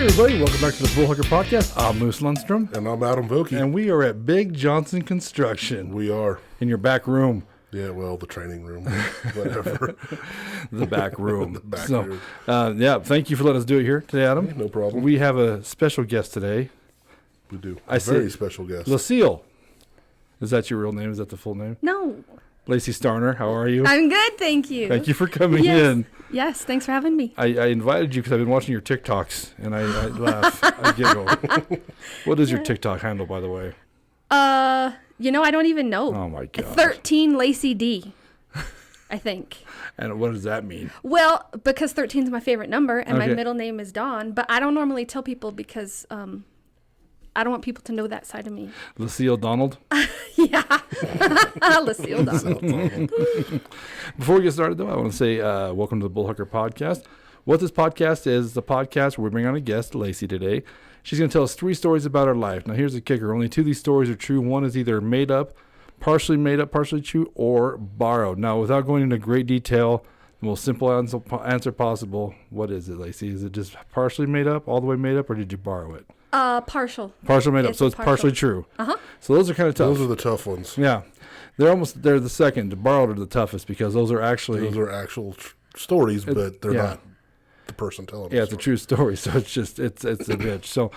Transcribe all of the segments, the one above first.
everybody. Welcome back to the Bullhucker podcast. I'm Moose Lundstrom. And I'm Adam Vokey. And we are at Big Johnson Construction. We are. In your back room. Yeah, well, the training room. Whatever. The back room. The back room. room. Thank you for letting us do it here today, Adam. No problem. We have a special guest today. We do. A very special guest. Lacey. Is that your real name? Is that the full name? No. Lacey Starner, how are you? I'm good, thank you. Thank you for coming in. Yes, thanks for having me. I invited you because I've been watching your TikToks, and I laugh. I giggle. What is your TikTok handle, by the way? I don't even know. Oh, my God. 13 Lacey D, I think. And what does that mean? Well, because 13 is my favorite number, and my middle name is Dawn, but I don't normally tell people because I don't want people to know that side of me. Lucille Donald? Yeah. Lucille Donald. Before we get started, though, I want to say welcome to the Bullhucker podcast. What this podcast is the podcast where we bring on a guest, Lacey, today. She's going to tell us 3 stories about her life. Now, here's the kicker. Only 2 of these stories are true. One is either made up, partially true, or borrowed. Now, without going into great detail, the most simple answer possible, what is it, Lacey? Is it just partially made up, all the way made up, or did you borrow it? Partial. Partial made up, so it's partially true. Uh-huh. So those are kind of tough. Those are the tough ones. Yeah. They're the second. The borrowed are the toughest because those are actually... Those are actual stories, but they're not the person telling it's a true story, so it's a bitch. So...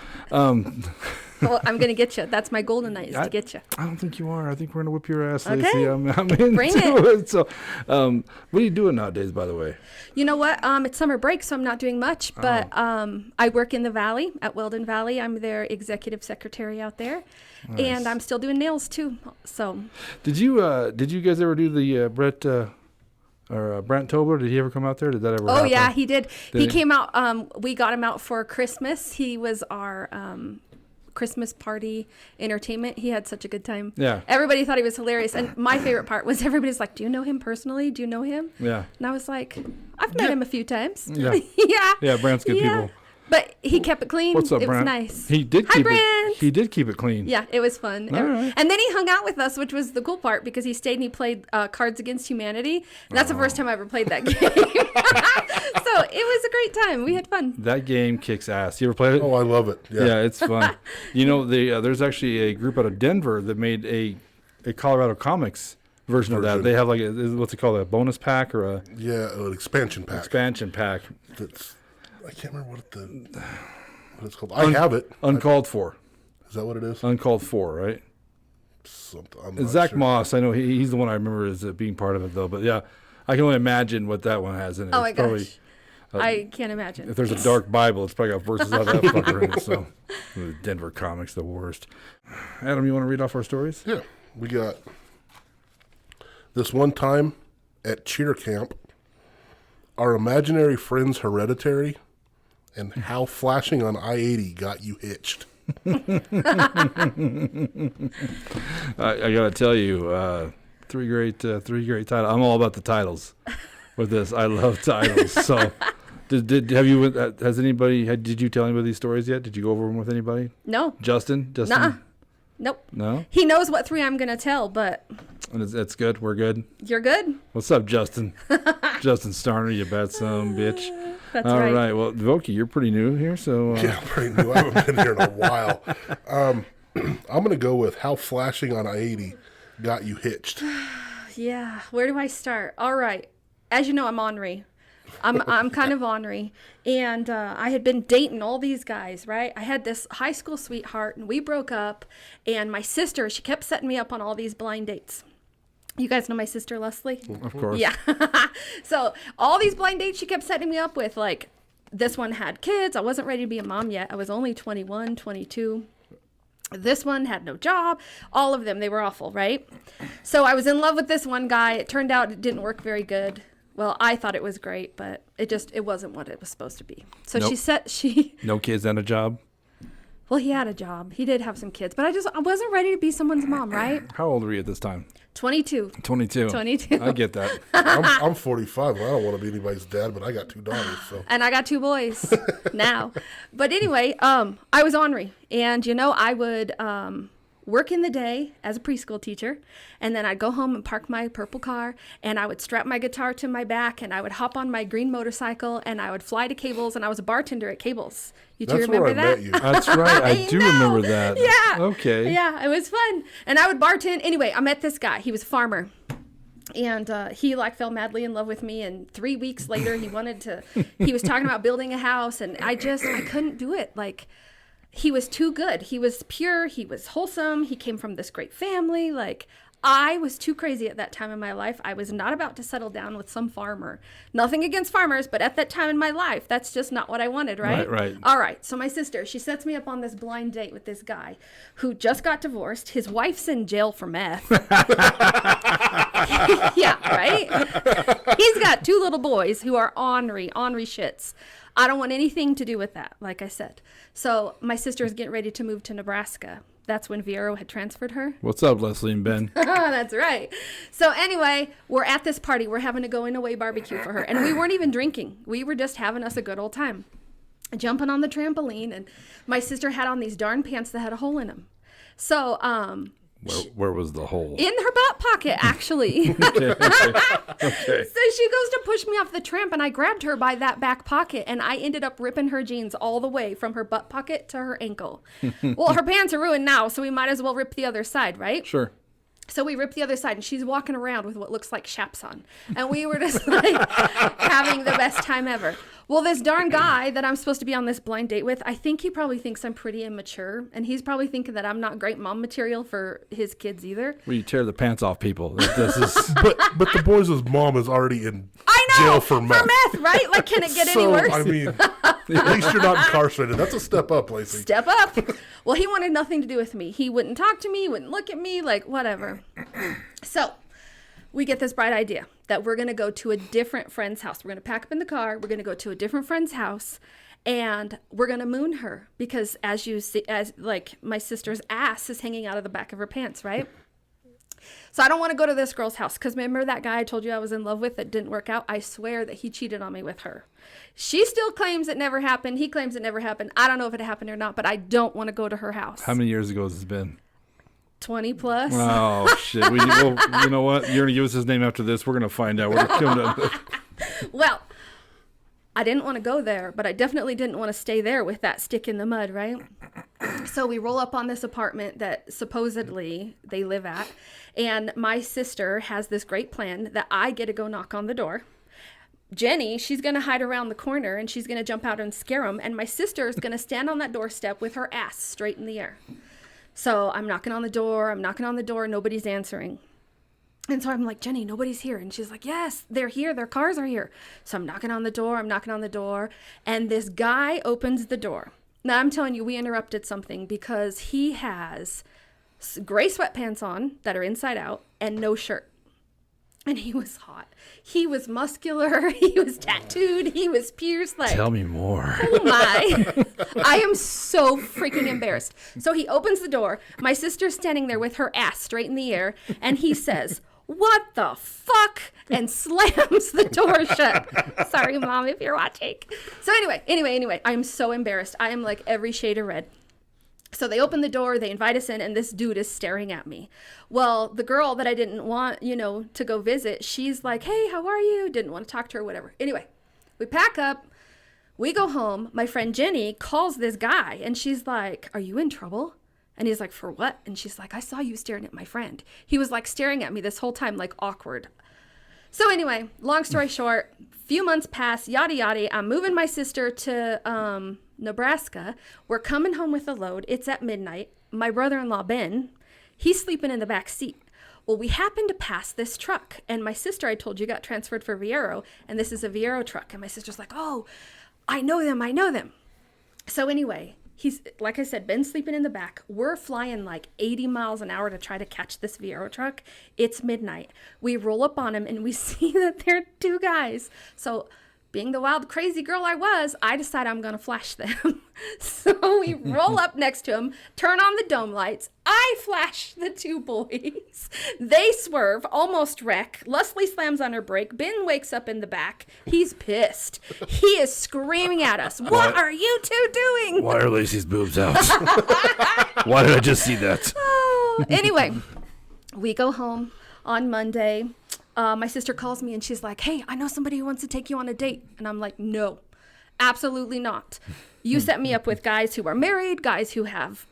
Well, I'm going to get you. That's my golden night, is to get you. I don't think you are. I think we're going to whip your ass, Okay. Lacey. I'm into Bring it. So, what are you doing nowadays, by the way? You know what? It's summer break, so I'm not doing much. But I work in the Valley, at Weldon Valley. I'm their executive secretary out there. Nice. And I'm still doing nails, too. So, Did you guys ever do the Brent Tobler? Did he ever come out there? Did that ever happen? Oh, yeah, he did. He came out. We got him out for Christmas. He was our... Christmas party entertainment. He had such a good time. Yeah. Everybody thought he was hilarious. And my favorite part was everybody's like, do you know him personally? Do you know him? Yeah. And I was like, I've met him a few times. Yeah. Yeah. Yeah, Brant's good people. But he kept it clean. What's up, It Brant? was nice. He did Hi, keep Brant. it. He did keep it clean. Yeah, it was fun. All right. And then he hung out with us, which was the cool part because he stayed and he played Cards Against Humanity. And that's the first time I ever played that game. So it was a great time. We had fun. That game kicks ass. You ever played it? Oh, I love it. Yeah, it's fun. There's actually a group out of Denver that made a Colorado Comics version of that. They have what's it called, a bonus pack or a... Yeah, an expansion pack. That's... I can't remember what it's called. I have it. Uncalled For. Is that what it is? Uncalled For, right? Something. Zach Moss. I know he's the one I remember as being part of it, though. But, yeah, I can only imagine what that one has in it. Oh, my gosh. I can't imagine. If there's a dark Bible, it's probably got verses out of that fucker in it. So, Denver Comics, the worst. Adam, you want to read off our stories? Yeah. We got this one time at cheer camp, our imaginary friend's hereditary, and how flashing on I-80 got you hitched. I got to tell you, 3 great titles. I'm all about the titles with this. I love titles. So, did you tell anybody these stories yet? Did you go over them with anybody? No. Justin? Nuh-uh. Nope. No? He knows what 3 I'm going to tell, but... That's good. We're good. You're good? What's up, Justin? Justin Starner, you bad son of a bitch. That's All right. right. Well, Vokey, you're pretty new here, so... Yeah, I'm pretty new. I haven't been here in a while. I'm going to go with how flashing on I-80 got you hitched. Yeah. Where do I start? All right. As you know, I'm ornery. I'm kind of ornery. And I had been dating all these guys, right? I had this high school sweetheart, and we broke up. And my sister, she kept setting me up on all these blind dates. You guys know my sister, Leslie? Of course. Yeah. So all these blind dates she kept setting me up with, like, this one had kids. I wasn't ready to be a mom yet. I was only 21, 22. This one had no job. All of them, they were awful, right? So I was in love with this one guy. It turned out it didn't work very good. Well, I thought it was great, but it wasn't what it was supposed to be. So Nope. No kids and a job? Well, he had a job. He did have some kids, but I wasn't ready to be someone's mom, right? How old were you at this time? 22. 22. 22. I get that. I'm 45. Well, I don't want to be anybody's dad, but I got 2 daughters. So. And I got 2 boys now. But anyway, I was ornery. And, I would work in the day as a preschool teacher, and then I'd go home and park my purple car, and I would strap my guitar to my back, and I would hop on my green motorcycle, and I would fly to Cable's, and I was a bartender at Cable's. You two That's remember where I that? met you. That's right. I do know. remember that. Yeah. Okay. Yeah, it was fun. And I would bartend. Anyway, I met this guy. He was a farmer. And he like fell madly in love with me. And 3 weeks later, he was talking about building a house. And I couldn't do it. Like, he was too good. He was pure. He was wholesome. He came from this great family. Like, I was too crazy at that time in my life. I was not about to settle down with some farmer. Nothing against farmers, but at that time in my life, that's just not what I wanted, right? Right. All right. So my sister, she sets me up on this blind date with this guy who just got divorced. His wife's in jail for meth. Yeah, right? He's got 2 little boys who are ornery shits. I don't want anything to do with that, like I said. So my sister is getting ready to move to Nebraska. That's when Viero had transferred her. What's up, Leslie and Ben? That's right. So anyway, we're at this party. We're having a going away barbecue for her. And we weren't even drinking. We were just having us a good old time. Jumping on the trampoline. And my sister had on these darn pants that had a hole in them. So, Where was the hole? in her butt pocket, actually. Okay. So she goes to push me off the tramp, and I grabbed her by that back pocket, and I ended up ripping her jeans all the way from her butt pocket to her ankle. Well, her pants are ruined now, so we might as well rip the other side, right? Sure. So we ripped the other side, and she's walking around with what looks like chaps on. And we were just like having the best time ever. Well, this darn guy that I'm supposed to be on this blind date with, I think he probably thinks I'm pretty immature. And he's probably thinking that I'm not great mom material for his kids either. Well, you tear the pants off people. This is But the boys' mom is already in I know! jail for meth. Right? Like, can it get any So, worse? I mean, at least you're not incarcerated. That's a step up, Lacey. Step up. Well, he wanted nothing to do with me. He wouldn't talk to me, wouldn't look at me, like, whatever. So we get this bright idea that we're going to go to a different friend's house. We're going to pack up in the car. We're going to go to a different friend's house, and we're going to moon her because, as you see, as like my sister's ass is hanging out of the back of her pants, right? So I don't want to go to this girl's house because remember that guy I told you I was in love with that didn't work out? I swear that he cheated on me with her. She still claims it never happened. He claims it never happened. I don't know if it happened or not, but I don't want to go to her house. how many years ago has this been? 20 plus. Oh shit! Well, you know what? You're gonna give us his name after this. We're gonna find out. We're gonna Well, I didn't want to go there, but I definitely didn't want to stay there with that stick in the mud, right? So we roll up on this apartment that supposedly they live at, and my sister has this great plan that I get to go knock on the door. Jenny, she's going to hide around the corner, and she's going to jump out and scare them, and my sister is going to stand on that doorstep with her ass straight in the air. So I'm knocking on the door, nobody's answering. And so I'm like, Jenny, nobody's here. And she's like, yes, they're here. Their cars are here. So I'm knocking on the door. And this guy opens the door. Now, I'm telling you, we interrupted something because he has gray sweatpants on that are inside out and no shirt. And he was hot. He was muscular. He was tattooed. He was pierced. Like, tell me more. oh my. I am so freaking embarrassed. So he opens the door. My sister's standing there with her ass straight in the air. And he says, what the fuck? And slams the door shut. Sorry, Mom, if you're watching. So anyway, I'm so embarrassed. I am like every shade of red. So they open the door, they invite us in, and this dude is staring at me. Well, the girl that I didn't want, to go visit, she's like, hey, how are you? Didn't want to talk to her, whatever. Anyway, we pack up, we go home. My friend Jenny calls this guy, and she's like, are you in trouble? And he's like, for what? And she's like, I saw you staring at my friend. He was like staring at me this whole time, like awkward. So anyway, long story short, few months pass, yada yada. I'm moving my sister to Nebraska. We're coming home with a load. It's at midnight. My brother-in-law, Ben, he's sleeping in the back seat. Well, we happened to pass this truck, and my sister, I told you, got transferred for Viero, and this is a Viero truck. And my sister's like, oh, I know them. So anyway, he's, like I said, Ben's sleeping in the back. We're flying like 80 miles an hour to try to catch this Viero truck. It's midnight. We roll up on him, and we see that there are 2 guys. So being the wild, crazy girl I was, I decided I'm going to flash them. So we roll up next to him, turn on the dome lights. I flash the two boys. They swerve, almost wreck. Leslie slams on her brake. Ben wakes up in the back. He's pissed. He is screaming at us. What are you two doing? Why are Lacey's boobs out? Why did I just see that? Oh. Anyway, we go home on Monday. My sister calls me and she's like, hey, I know somebody who wants to take you on a date. And I'm like, no, absolutely not. You set me up with guys who are married, guys who have,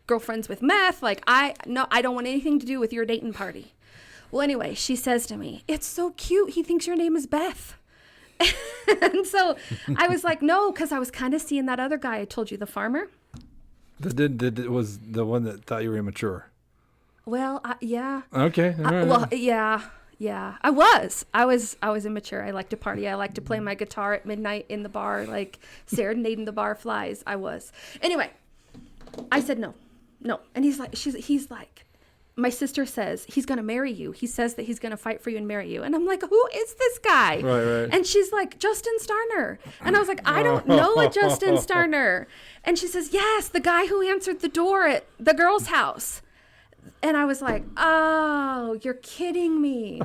girlfriends with meth. Like, I don't want anything to do with your dating party. Well, anyway, she says to me, it's so cute. He thinks your name is Beth. And so I was like, no, because I was kind of seeing that other guy I told you, the farmer. It was the one that thought you were immature. Well, yeah. Okay. All right. Well, yeah. Yeah, I was immature. I like to party. I like to play my guitar at midnight in the bar, like serenading the bar flies. I was. Anyway, I said no. And he's like, my sister says he's going to marry you. He says that he's going to fight for you and marry you. And I'm like, who is this guy? Right. And she's like, Justin Starner. And I was like, I don't know a Justin Starner. And she says, yes, the guy who answered the door at the girl's house. And I was like, oh, you're kidding me.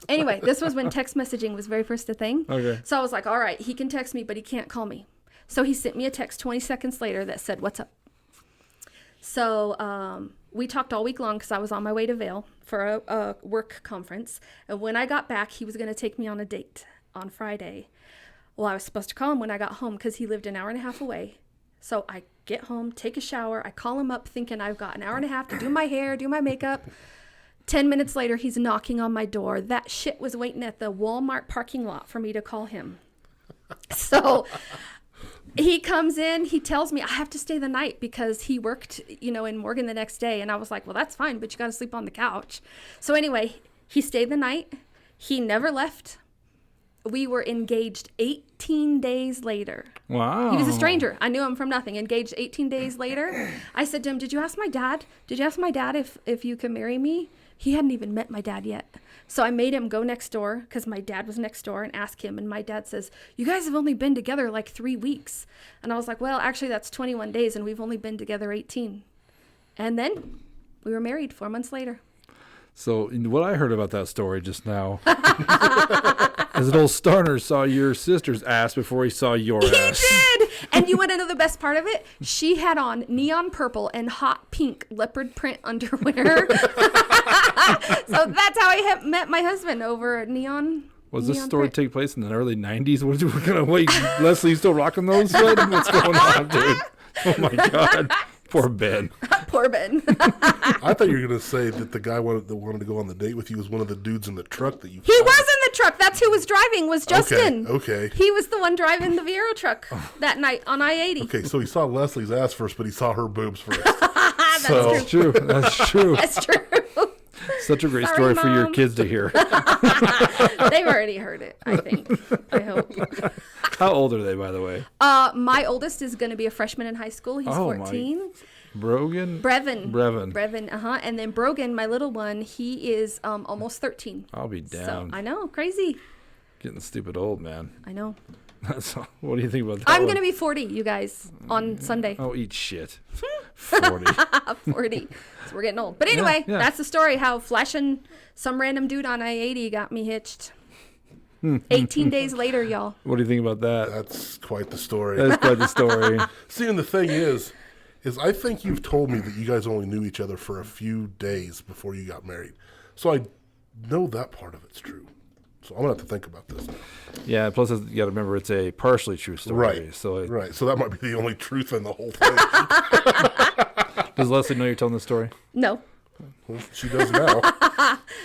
Anyway, this was when text messaging was very first a thing. Okay. So I was like, all right, he can text me, but he can't call me. So he sent me a text 20 seconds later that said, what's up? So we talked all week long because I was on my way to Vail for a work conference. And when I got back, he was going to take me on a date on Friday. Well, I was supposed to call him when I got home because he lived an hour and a half away. So I get home, take a shower. I call him up thinking I've got an hour and a half to do my hair, do my makeup. 10 minutes later, he's knocking on my door. That shit was waiting at the Walmart parking lot for me to call him. So he comes in, he tells me I have to stay the night because he worked, in Morgan the next day. And I was like, well, that's fine, but you got to sleep on the couch. So anyway, he stayed the night. He never left. We were engaged 18 days later. Wow. He was a stranger. I knew him from nothing. Engaged 18 days later. I said to him, did you ask my dad? Did you ask my dad if you could marry me? He hadn't even met my dad yet. So I made him go next door because my dad was next door and ask him. And my dad says, you guys have only been together like 3 weeks. And I was like, well, actually, that's 21 days and we've only been together 18. And then we were married 4 months later. So what I heard about that story just now is that old Starner saw your sister's ass before he saw your ass. He did! And you want to know the best part of it? She had on neon purple and hot pink leopard print underwear. So that's how I met my husband, over neon. Was this neon story print. take place in the early 90s? What kind of wait? Leslie, you still rocking those? What's going on, dude? Oh my God. Poor Ben. Poor Ben. I thought you were going to say that the guy that wanted to go on the date with you was one of the dudes in the truck that you He found. was in the truck. That's who was driving, was Justin. Okay. He was the one driving the Vero truck that night on I-80. Okay, so he saw Leslie's ass first, but he saw her boobs first. That's true. That's true. That's true. Such a great Sorry, story for your Mom. kids to hear. They've already heard it, I think. I hope. How old are they, by the way? My oldest is going to be a freshman in high school. He's 14. Brogan? Brevin, And then Brogan, my little one, he is almost 13. I'll be down. So, I know, crazy. Getting stupid old, man. I know. What do you think about that? I'm going to be 40, you guys, on Sunday. Oh, eat shit. 40. 40. So we're getting old. But anyway, Yeah. That's the story, how flashing some random dude on I-80 got me hitched. 18 days later, y'all. What do you think about that? That's quite the story. That's quite the story. See, and the thing is I think you've told me that you guys only knew each other for a few days before you got married. So I know that part of it's true. So I'm going to have to think about this now. Yeah, plus you got to remember it's a partially true story. Right. So right. So that might be the only truth in the whole thing. Does Leslie know you're telling the story? No. Well, she does now.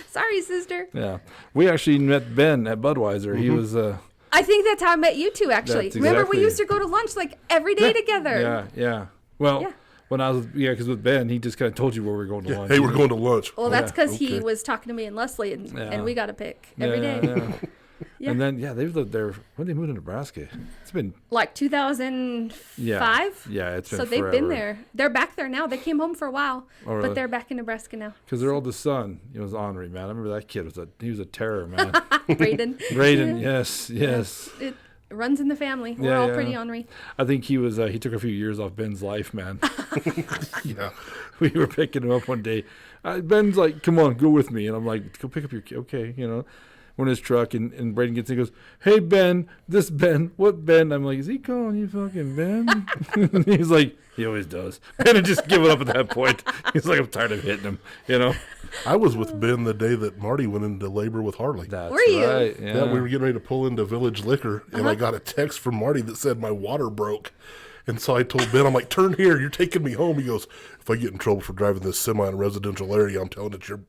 Sorry, sister. Yeah. We actually met Ben at Budweiser. He was... I think that's how I met you two, actually. That's Remember, we exactly- used to go to lunch like every day together. Yeah. Well, Yeah. when I was... Yeah, because with Ben, he just kind of told you where we were going to lunch. Hey, we're going to lunch. Well, that's because okay. he was talking to me and Leslie, and, Yeah. and we got to pick every day. Yeah. Yeah. And then, they've lived there... When did they move to Nebraska? It's been... Like 2005? Yeah, it's been So they've been there. They're back there now. They came home for a while, Oh, really? but they're back in Nebraska now. Because their oldest son, was Henri, man. I remember that kid he was a terror, man. Braden. Braden, yes. It runs in the family. We're all pretty ornery. I think he was. He took a few years off Ben's life, man. Yeah. We were picking him up one day. Ben's like, "Come on, go with me," and I'm like, "Go pick up your kid." Okay, We're in his truck, and Braden gets in and goes, "Hey, Ben, this Ben, what Ben?" I'm like, "Is he calling you fucking Ben?" He's like, "He always does." And I just give it up at that point. He's like, "I'm tired of hitting him," I was with Ben the day that Marty went into labor with Harley. That's Were you? right. Yeah, we were getting ready to pull into Village Liquor, and I got a text from Marty that said my water broke. And so I told Ben, I'm like, "Turn here, you're taking me home." He goes, "If I get in trouble for driving this semi in a residential area, I'm telling it's your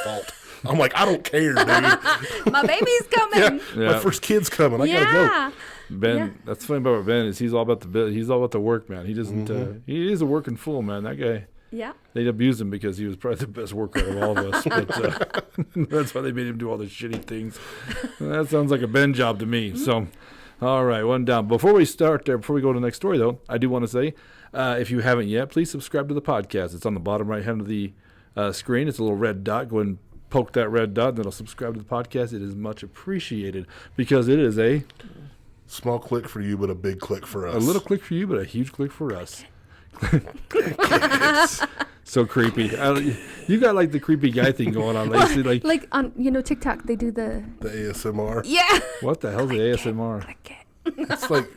fault." I'm like, "I don't care, dude. My baby's coming. My first kid's coming. I gotta go." Ben, that's funny about Ben is he's all about the work, man. He doesn't. He is a working fool, man. That guy. Yeah. They abused him because he was probably the best worker out of all of us. But that's why they made him do all the shitty things. That sounds like a Ben job to me. So, all right, one down. Before we go to the next story, though, I do want to say, if you haven't yet, please subscribe to the podcast. It's on the bottom right hand of the screen. It's a little red dot. Go ahead and poke that red dot, and it'll subscribe to the podcast. It is much appreciated because it is a small click for you, but a big click for us. A little click for you, but a huge click for us. So creepy. You got like the creepy guy thing going on, Lacey. Like on TikTok, they do the ASMR. Yeah. What the hell's the ASMR? It's like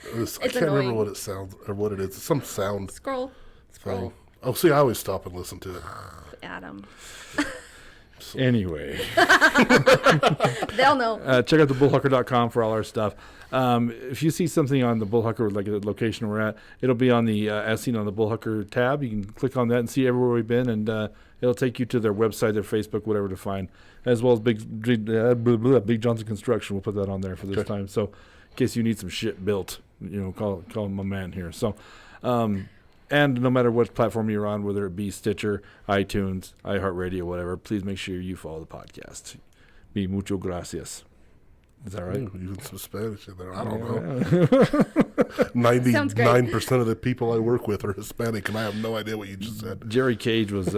I can't remember what it sounds or what it is. It's some sound. Scroll. Oh, see, I always stop and listen to it. Adam. Anyway. They'll know. Check out the bullhucker.com for all our stuff. If you see something on the Bullhucker, like the location we're at, it'll be on the as seen on the Bullhucker tab. You can click on that and see everywhere we've been, and it'll take you to their website, their Facebook, whatever to find, as well as Big Johnson Construction. We'll put that on there for this time. So in case you need some shit built, call my man here. So, and no matter what platform you're on, whether it be Stitcher, iTunes, iHeartRadio, whatever, please make sure you follow the podcast. Be mucho gracias. Is that right? Even some Spanish in there. I don't know. 99% of the people I work with are Hispanic, and I have no idea what you just said. Jerry Cage was,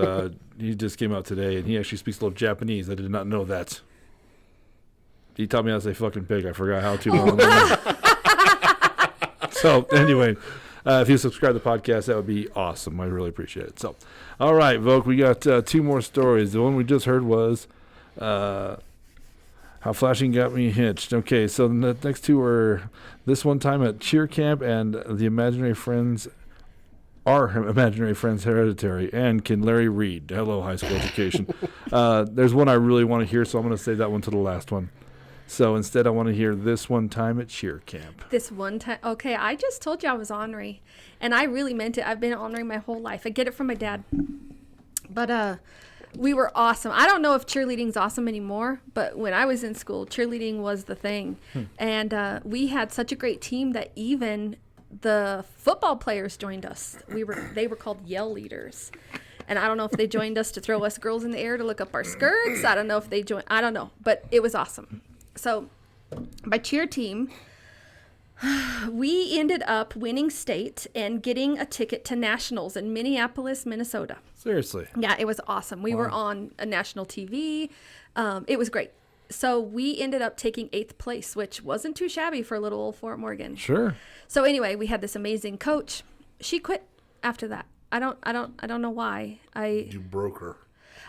he just came out today, and he actually speaks a little Japanese. I did not know that. He taught me how to say fucking pig. I forgot how to. So, anyway, if you subscribe to the podcast, that would be awesome. I really appreciate it. So, all right, Vogue, we got two more stories. The one we just heard was... How Flashing Got Me Hitched. Okay, so the next two are this one time at cheer camp and the Imaginary Friends, our Imaginary Friends Hereditary, and Can Larry Read? Hello, high school education. There's one I really want to hear, so I'm going to save that one to the last one. So instead, I want to hear this one time at cheer camp. This one time. Okay, I just told you I was ornery, and I really meant it. I've been ornery my whole life. I get it from my dad. But, we were awesome. I don't know if cheerleading's awesome anymore, but when I was in school, cheerleading was the thing. And we had such a great team that even the football players joined us. They were called yell leaders. And I don't know if they joined us to throw us girls in the air to look up our skirts. I don't know if they joined. I don't know. But it was awesome. So my cheer team, we ended up winning state and getting a ticket to nationals in Minneapolis, Minnesota. Seriously? Yeah, it was awesome. We were on a national TV. It was great. So we ended up taking 8th place, which wasn't too shabby for little old Fort Morgan. Sure. So anyway, we had this amazing coach. She quit after that. I don't know why. You broke her.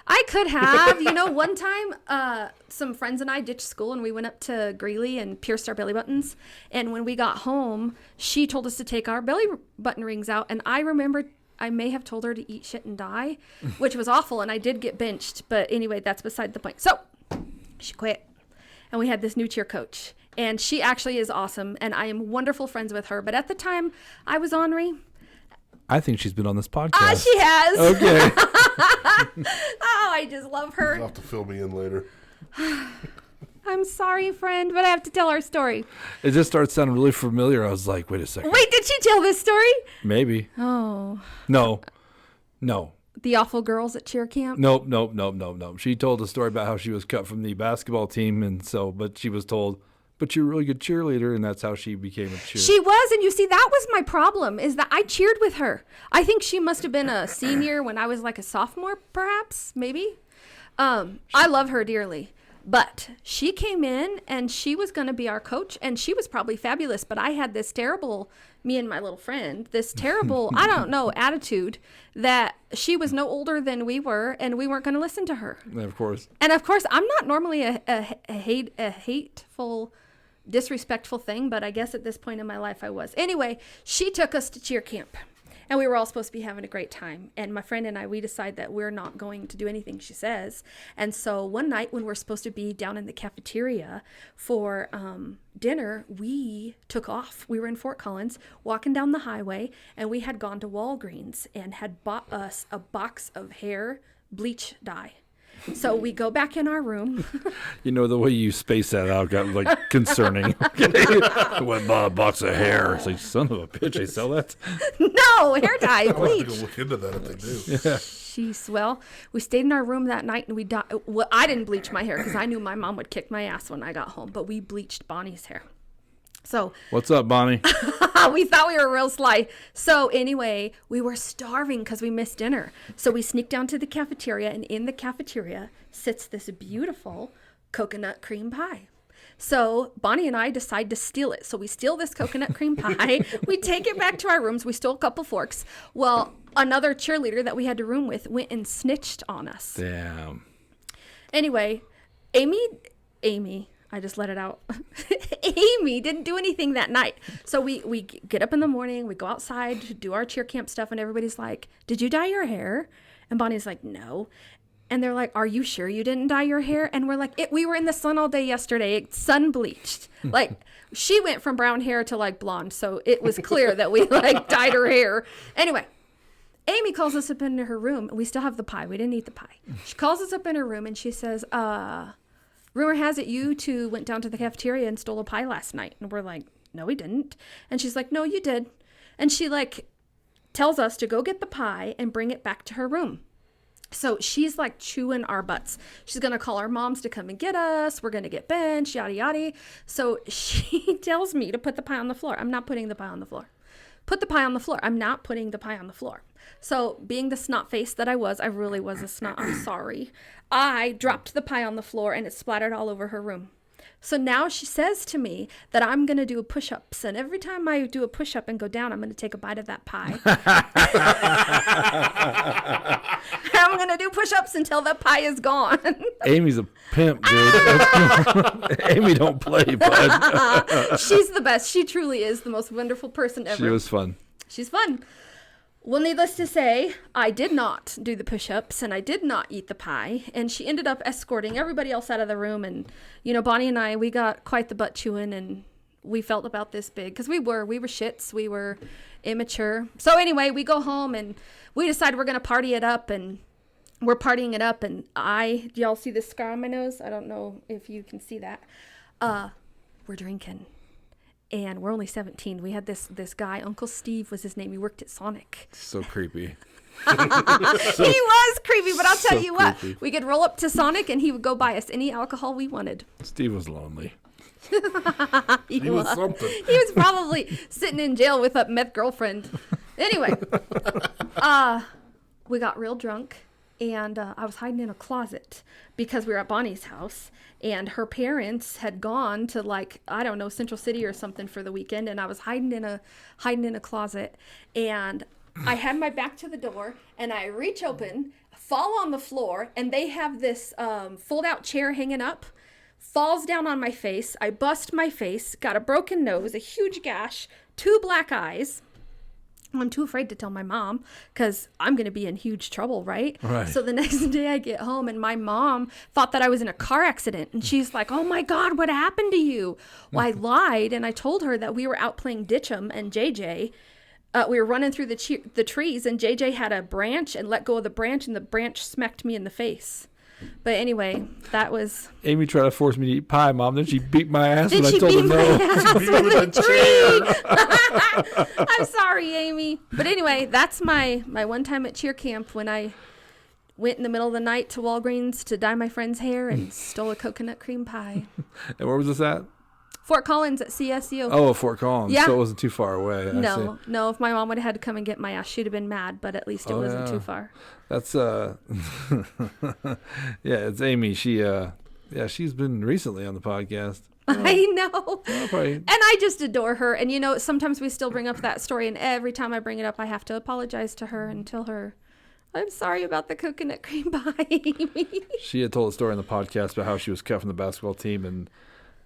I could have. One time, some friends and I ditched school and we went up to Greeley and pierced our belly buttons. And when we got home, she told us to take our belly button rings out. And I remember I may have told her to eat shit and die, which was awful. And I did get benched. But anyway, that's beside the point. So she quit. And we had this new cheer coach. And she actually is awesome. And I am wonderful friends with her. But at the time, I was ornery. I think she's been on this podcast. She has. Okay. Oh, I just love her. You'll have to fill me in later. I'm sorry, friend, but I have to tell our story. It just started sounding really familiar. I was like, wait a second. Wait, did she tell this story? Maybe. Oh. No. The awful girls at cheer camp? Nope. She told a story about how she was cut from the basketball team, but she was told, but you're a really good cheerleader, and that's how she became a cheerleader. She was, and you see, that was my problem, is that I cheered with her. I think she must have been a senior when I was like a sophomore, perhaps, maybe. I love her dearly. But she came in and she was going to be our coach, and she was probably fabulous. But I had this terrible, me and my little friend, this terrible, I don't know, attitude that she was no older than we were, and we weren't going to listen to her. Yeah, of course. And of course, I'm not normally a hateful, disrespectful thing, but I guess at this point in my life I was. Anyway, she took us to cheer camp. And we were all supposed to be having a great time. And my friend and I, we decide that we're not going to do anything she says. And so one night when we're supposed to be down in the cafeteria for dinner, we took off. We were in Fort Collins, walking down the highway, and we had gone to Walgreens and had bought us a box of hair bleach dye. So we go back in our room. You know, the way you space that out got like concerning. I went and bought a box of hair. It's like, son of a bitch, they sell that? No, hair dye, I'll have to bleach. go look into that if they do. Yeah. Jeez, well, we stayed in our room that night, and well, I didn't bleach my hair because I knew my mom would kick my ass when I got home, but we bleached Bonnie's hair. So What's up, Bonnie? we thought we were real sly. So anyway, we were starving because we missed dinner. So we sneaked down to the cafeteria, and in the cafeteria sits this beautiful coconut cream pie. So Bonnie and I decide to steal it. So we steal this coconut cream pie. We take it back to our rooms. We stole a couple forks. Well, another cheerleader that we had to room with went and snitched on us. Damn. Anyway, Amy, I just let it out. Amy didn't do anything that night. So we get up in the morning, we go outside to do our cheer camp stuff, and everybody's like, did you dye your hair? And Bonnie's like, no. And they're like, are you sure you didn't dye your hair? And we're like, we were in the sun all day yesterday. It's sun bleached. Like, she went from brown hair to like blonde. So it was clear that we like dyed her hair. Anyway, Amy calls us up into her room. We still have the pie. We didn't eat the pie. She calls us up in her room and she says, rumor has it you two went down to the cafeteria and stole a pie last night. And we're like, no, we didn't. And she's like, no, you did. And she like tells us to go get the pie and bring it back to her room. So she's like chewing our butts. She's going to call our moms to come and get us. We're going to get benched, yada, yada. So she tells me to put the pie on the floor. I'm not putting the pie on the floor. Put the pie on the floor. I'm not putting the pie on the floor. So being the snot face that I really was a snot. I'm sorry. I dropped the pie on the floor and it splattered all over her room. So now she says to me that I'm going to do push-ups. And every time I do a push-up and go down, I'm going to take a bite of that pie. I'm going to do push-ups until the pie is gone. Amy's a pimp, dude. Amy don't play, bud. She's the best. She truly is the most wonderful person ever. She was fun. She's fun. Well, needless to say, I did not do the push-ups and I did not eat the pie. And she ended up escorting everybody else out of the room. And, you know, Bonnie and I, we got quite the butt chewing and we felt about this big because we were shits. We were immature. So anyway, we go home and we decide we're going to party it up and we're partying it up. And do y'all see this scar on my nose? I don't know if you can see that. We're drinking. And we're only 17. We had this guy, Uncle Steve was his name. He worked at Sonic. So creepy. He was creepy, but I'll tell you what. creepy. We could roll up to Sonic and he would go buy us any alcohol we wanted. Steve was lonely. He was something. He was probably sitting in jail with a meth girlfriend. Anyway, we got real drunk. And I was hiding in a closet because we were at Bonnie's house and her parents had gone to like, I don't know, Central City or something for the weekend. And I was hiding in a closet and I had my back to the door and I reach open, fall on the floor, and they have this fold out chair hanging up, falls down on my face. I bust my face, got a broken nose, a huge gash, 2 black eyes. I'm too afraid to tell my mom because I'm going to be in huge trouble, right? So the next day I get home and my mom thought that I was in a car accident. And she's like, oh my God, what happened to you? Well, I lied and I told her that we were out playing Ditch'em and JJ. We were running through the trees and JJ had a branch and let go of the branch and the branch smacked me in the face. But anyway, that was... Amy tried to force me to eat pie, Mom. Then she beat my ass Then when I she told beat her my no. ass Beat with with a a tree. I'm sorry, Amy. But anyway, that's my one time at cheer camp when I went in the middle of the night to Walgreens to dye my friend's hair and stole a coconut cream pie. And where was this at? Fort Collins at CSU. Oh, Fort Collins. Yeah. So it wasn't too far away. No. If my mom would have had to come and get my ass, she'd have been mad, but at least it wasn't yeah. too far. That's yeah, it's Amy. She Yeah, she's been recently on the podcast. I know. Well, probably. And I just adore her. And, sometimes we still bring up that story. And every time I bring it up, I have to apologize to her and tell her, I'm sorry about the coconut cream pie. She had told a story on the podcast about how she was cut from the basketball team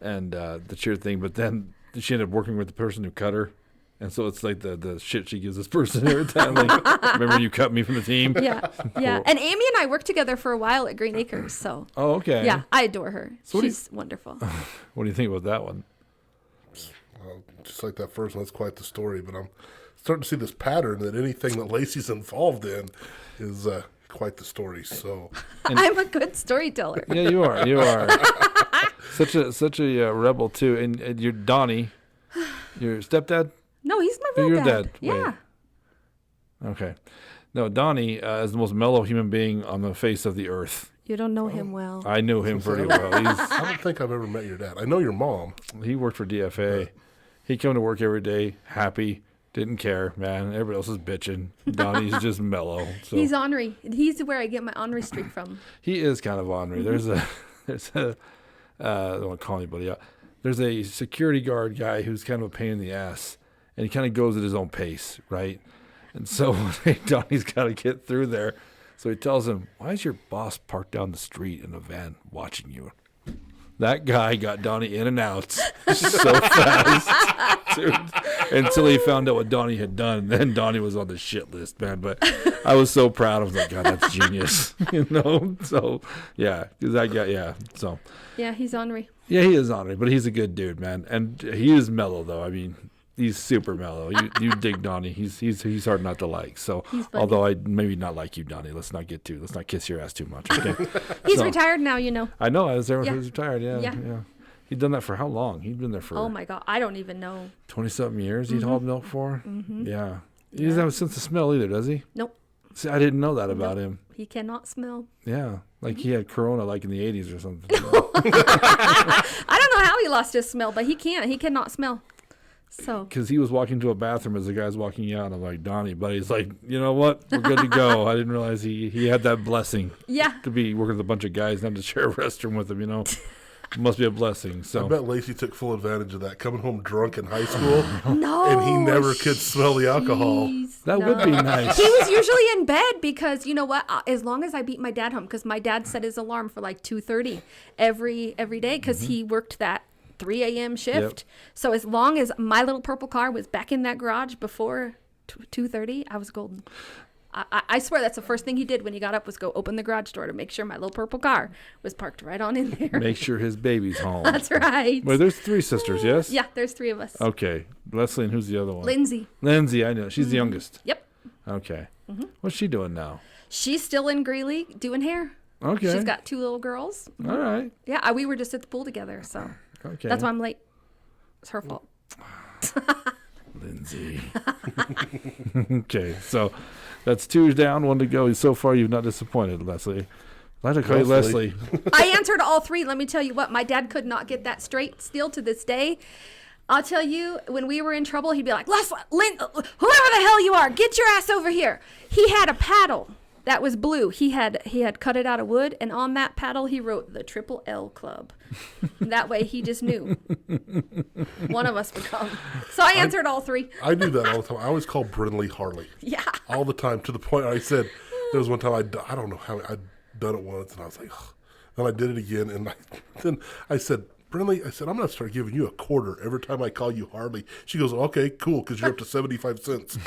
and the cheer thing. But then she ended up working with the person who cut her. And so it's like the shit she gives this person every time. Like, remember you cut me from the team? Yeah. And Amy and I worked together for a while at Green Acres. So, Oh, okay. yeah, I adore her. So She's wonderful. What do you think about that one? Well, just like that first one, that's quite the story. But I'm starting to see this pattern that anything that Lacey's involved in is quite the story. So I'm a good storyteller. Yeah, you are. You are. such a rebel, too. And you're Donnie, your stepdad? No, he's my real Your dad. Yeah. Wait. Okay. No, Donnie is the most mellow human being on the face of the earth. You don't know him well. I knew him pretty well. I don't think I've ever met your dad. I know your mom. He worked for DFA. He'd come to work every day, happy, didn't care, man. Everybody else is bitching. Donnie's just mellow. So He's ornery. He's where I get my ornery streak from. he is kind of ornery. There's a I don't want to call anybody out. There's a security guard guy who's kind of a pain in the ass, and he kind of goes at his own pace, right? And so Donnie's got to get through there. So he tells him, "Why is your boss parked down the street in a van watching you?" That guy got Donnie in and out so fast, dude, until he found out what Donnie had done. And then Donnie was on the shit list, man. But I was so proud of him. Like, God, that's genius, So, yeah, because that guy, yeah. So, Yeah, he's ornery. yeah, he is honorary, but he's a good dude, man. And he is mellow, though. I mean, he's super mellow. You dig Donnie. He's hard not to like. So, He's funny. although I maybe not like you, Donnie. Let's not kiss your ass too much. Okay. He's So- retired now, I know. I was there when Yeah. he was retired. Yeah. Yeah. He'd done that for how long? He'd been there for Oh my God, I don't even know. 20-something years. He'd hauled milk for. Yeah. He doesn't have a sense of smell either, does he? Nope, See, I didn't know that about him. he cannot smell. Yeah. Like he had corona like in the 80s or something. I don't know how he lost his smell, but he can't. He cannot smell. So Because he was walking to a bathroom as the guy's walking out. I'm like, Donnie, but he's like, you know what? We're good to go. I didn't realize he had that blessing yeah, to be working with a bunch of guys and have to share a restroom with them, Must be a blessing. I So bet Lacey took full advantage of that, coming home drunk in high school, no, and he never could smell the alcohol. jeez, that no. would be nice. He was usually in bed because you know what? As long as I beat my dad home, because my dad set his alarm for like 2:30 every day because he worked that 3 a.m. shift. So as long as my little purple car was back in that garage before 2:30, I was golden. I swear that's the first thing he did when he got up was go open the garage door to make sure my little purple car was parked right on in there. Make sure his baby's home. That's right. Wait, there's 3 sisters, yes? Yeah, there's 3 of us. Okay. Leslie, and who's the other one? Lindsay. Lindsay, I know. She's the youngest. Yep. Okay. What's she doing now? She's still in Greeley doing hair. Okay. She's got 2 little girls. All right. Yeah, we were just at the pool together, so Okay. that's why I'm late. It's her fault. Lindsay. Okay, so that's 2 down, 1 to go. So far, you've not disappointed, Leslie. I like to call you Leslie. Leslie. I answered all 3. Let me tell you what, my dad could not get that straight still to this day. I'll tell you, when we were in trouble, he'd be like, Leslie, whoever the hell you are, get your ass over here. He had a paddle that was blue. He had cut it out of wood, and on that paddle he wrote the Triple L Club. That way he just knew one of us would come. So I answered all 3. I do that all the time. I always call Brindley Harley. Yeah. All the time, to the point where I said, there was one time I don't know how, I'd done it once, and I was like, ugh. Then I did it again, and then I said, Brindley, I said, I'm going to start giving you a quarter every time I call you Harley. She goes, okay, cool, because you're up to 75 cents.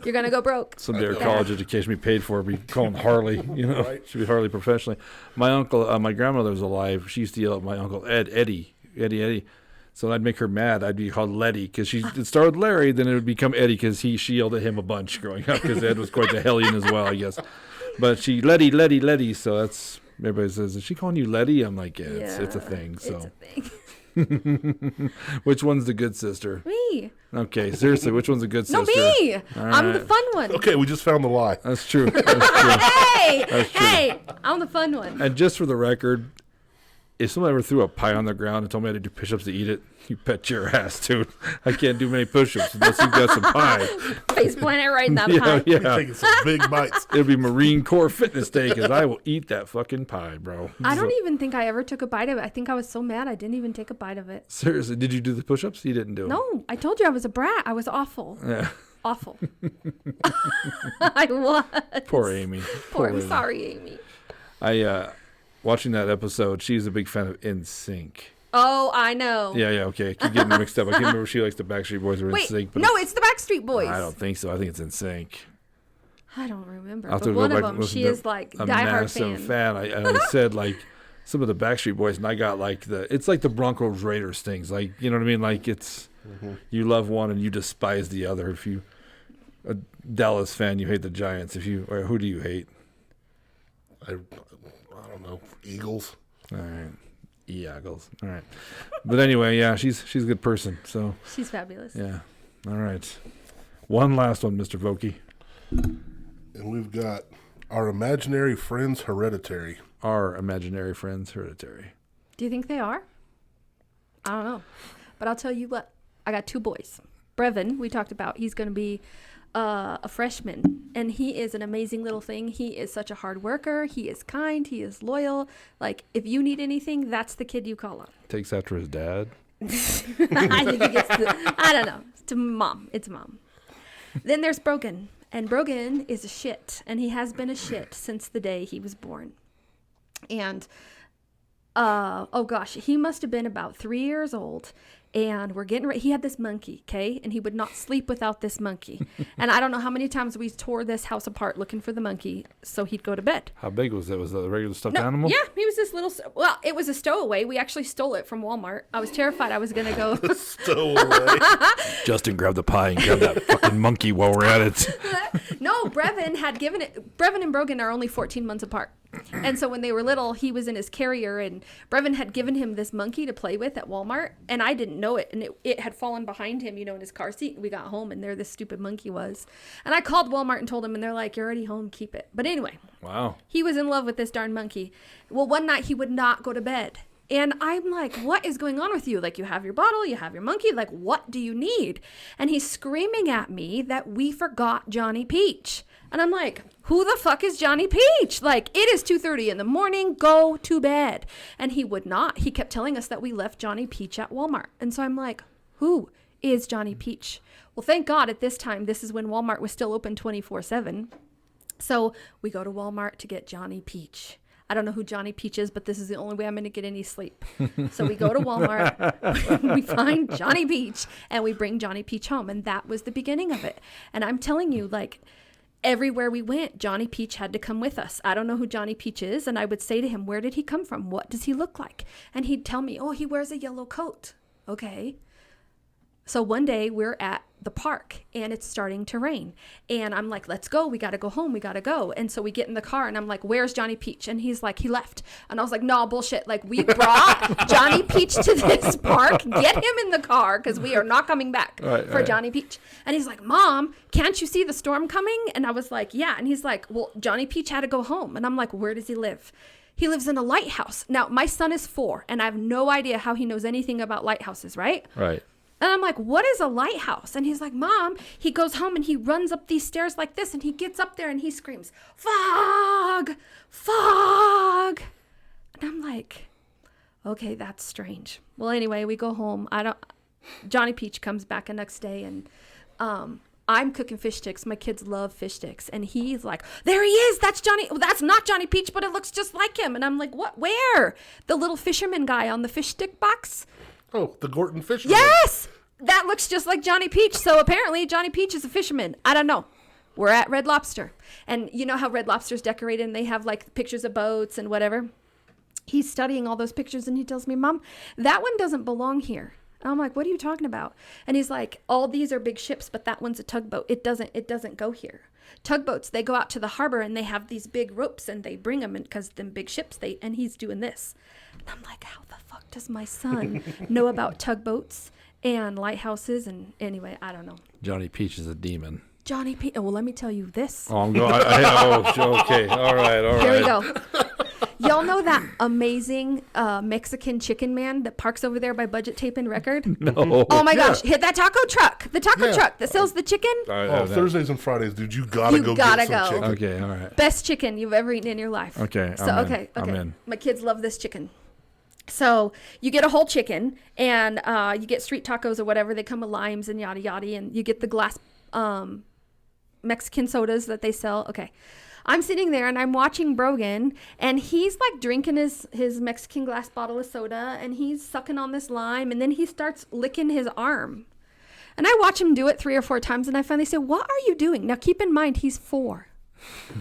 You're going to go broke. Someday our college education be paid for. Be calling Harley, Right. Should be Harley professionally. My uncle, my grandmother was alive. She used to yell at my uncle Eddie. So when I'd make her mad, I'd be called Letty because it started with Larry, then it would become Eddie because she yelled at him a bunch growing up because Ed was quite the hellion as well, I guess. But she Letty. So that's everybody says, is she calling you Letty? I'm like, yeah, it's a thing. So It's a thing. which one's the good sister? Me. Okay, seriously, which one's the good No, sister? me. All I'm the right. fun one. Okay, we just found the lie. That's true. That's true. Hey, That's true. hey, I'm the fun one. And just for the record, if someone ever threw a pie on the ground and told me I had to do push-ups to eat it, you bet your ass, dude. I can't do many push-ups unless you've got some pie. Face planted right in that pie. You're taking some big bites. It'll be Marine Corps Fitness Day because I will eat that fucking pie, bro. I don't even think I ever took a bite of it. I think I was so mad I didn't even take a bite of it. Seriously, did you do the push-ups? You didn't do them. No, I told you I was a brat. I was awful. Yeah. Awful. I was. Poor Amy. I'm lady. sorry, Amy. Watching that episode, she's a big fan of NSYNC. Oh, I know. Yeah, okay. Keep getting mixed up. I can't remember if she likes the Backstreet Boys or Wait, NSYNC. But no, it's the Backstreet Boys. I don't think so. I think it's NSYNC. I don't remember. I'll have But to go one back of and them, listen she to is like a diehard massive fan. I said like some of the Backstreet Boys, and I got like it's like the Broncos Raiders things. Like, you know what I mean? Like it's you love one and you despise the other. If you a Dallas fan, you hate the Giants. Or who do you hate? I don't know. Eagles. All right. Eagles. All right. But anyway, yeah, she's a good person. So She's fabulous. yeah. All right. One last one, Mr. Vokey. And we've got Our Imaginary Friends Hereditary. Our imaginary friends, Hereditary. Do you think they are? I don't know. But I'll tell you what. I got 2 boys. Brevin, we talked about. He's going to be a freshman. And he is an amazing little thing. He is such a hard worker. He is kind. He is loyal. Like, if you need anything, that's the kid you call on. Takes after his dad. I think I don't know. It's mom. It's mom. Then there's Brogan. And Brogan is a shit. And he has been a shit since the day he was born. And, oh gosh, he must have been about 3 years old. And we're getting ready. He had this monkey, okay? And he would not sleep without this monkey. And I don't know how many times we tore this house apart looking for the monkey so he'd go to bed. How big was it? Was it a regular stuffed animal? Yeah, he was this little, well, it was a stowaway. We actually stole it from Walmart. I was terrified I was going to go. Stowaway. Justin, grab the pie and grab that fucking monkey while we're at it. No, Brevin had given it. Brevin and Brogan are only 14 months apart. And so when they were little, he was in his carrier, and Brevin had given him this monkey to play with at Walmart, and I didn't know it, and it had fallen behind him, in his car seat. We got home, and there this stupid monkey was. And I called Walmart and told him, and they're like, "You're already home, keep it." But anyway, Wow. he was in love with this darn monkey. Well, one night he would not go to bed. And I'm like, what is going on with you? Like, you have your bottle, you have your monkey. Like, what do you need? And he's screaming at me that we forgot Johnny Peach. And I'm like, who the fuck is Johnny Peach? Like, it is 2:30 in the morning. Go to bed. And he would not. He kept telling us that we left Johnny Peach at Walmart. And so I'm like, who is Johnny Peach? Well, thank God at this time, this is when Walmart was still open 24/7. So we go to Walmart to get Johnny Peach. I don't know who Johnny Peach is, but this is the only way I'm going to get any sleep. So we go to Walmart, we find Johnny Peach, and we bring Johnny Peach home. And that was the beginning of it. And I'm telling you, like, everywhere we went, Johnny Peach had to come with us. I don't know who Johnny Peach is. And I would say to him, where did he come from? What does he look like? And he'd tell me, oh, he wears a yellow coat. Okay. So one day we're at the park and it's starting to rain. And I'm like, let's go. We got to go home. We got to go. And so we get in the car and I'm like, where's Johnny Peach? And he's like, he left. And I was like, no, bullshit. Like, we brought Johnny Peach to this park. Get him in the car because we are not coming back for Johnny Peach. And he's like, Mom, can't you see the storm coming? And I was like, yeah. And he's like, well, Johnny Peach had to go home. And I'm like, where does he live? He lives in a lighthouse. Now, my son is 4 and I have no idea how he knows anything about lighthouses, right? Right. And I'm like, what is a lighthouse? And he's like, Mom, he goes home and he runs up these stairs like this and he gets up there and he screams, fog, fog. And I'm like, okay, that's strange. Well, anyway, we go home. Johnny Peach comes back the next day and I'm cooking fish sticks. My kids love fish sticks. And he's like, there he is. That's Johnny. Well, that's not Johnny Peach, but it looks just like him. And I'm like, what? Where? The little fisherman guy on the fish stick box? Oh, the Gorton fisherman. Yes! That looks just like Johnny Peach. So apparently Johnny Peach is a fisherman. I don't know. We're at Red Lobster. And you know how Red Lobster's decorated and they have like pictures of boats and whatever? He's studying all those pictures and he tells me, Mom, that one doesn't belong here. And I'm like, what are you talking about? And he's like, all these are big ships, but that one's a tugboat. It doesn't go here. Tugboats, they go out to the harbor and they have these big ropes and they bring them because them big ships, and he's doing this. And I'm like, how the fuck does my son know about tugboats and lighthouses? And anyway, I don't know. Johnny Peach is a demon. Johnny Peach. Well, let me tell you this. Oh, I'm going. Okay. All right. Here we go. Y'all know that amazing Mexican chicken man that parks over there by Budget Tape and Record? No. Oh my gosh, hit that taco truck. The taco truck that sells the chicken. Thursdays and Fridays, dude, you gotta go get some chicken. Okay, all right. Best chicken you've ever eaten in your life. Okay, So I'm in. My kids love this chicken. So you get a whole chicken, and you get street tacos or whatever. They come with limes and yada yada, and you get the glass Mexican sodas that they sell. Okay. I'm sitting there and I'm watching Brogan, and he's like drinking his Mexican glass bottle of soda, and he's sucking on this lime, and then he starts licking his arm. And I watch him do it 3 or 4 times, and I finally say, "What are you doing?" Now keep in mind, he's 4.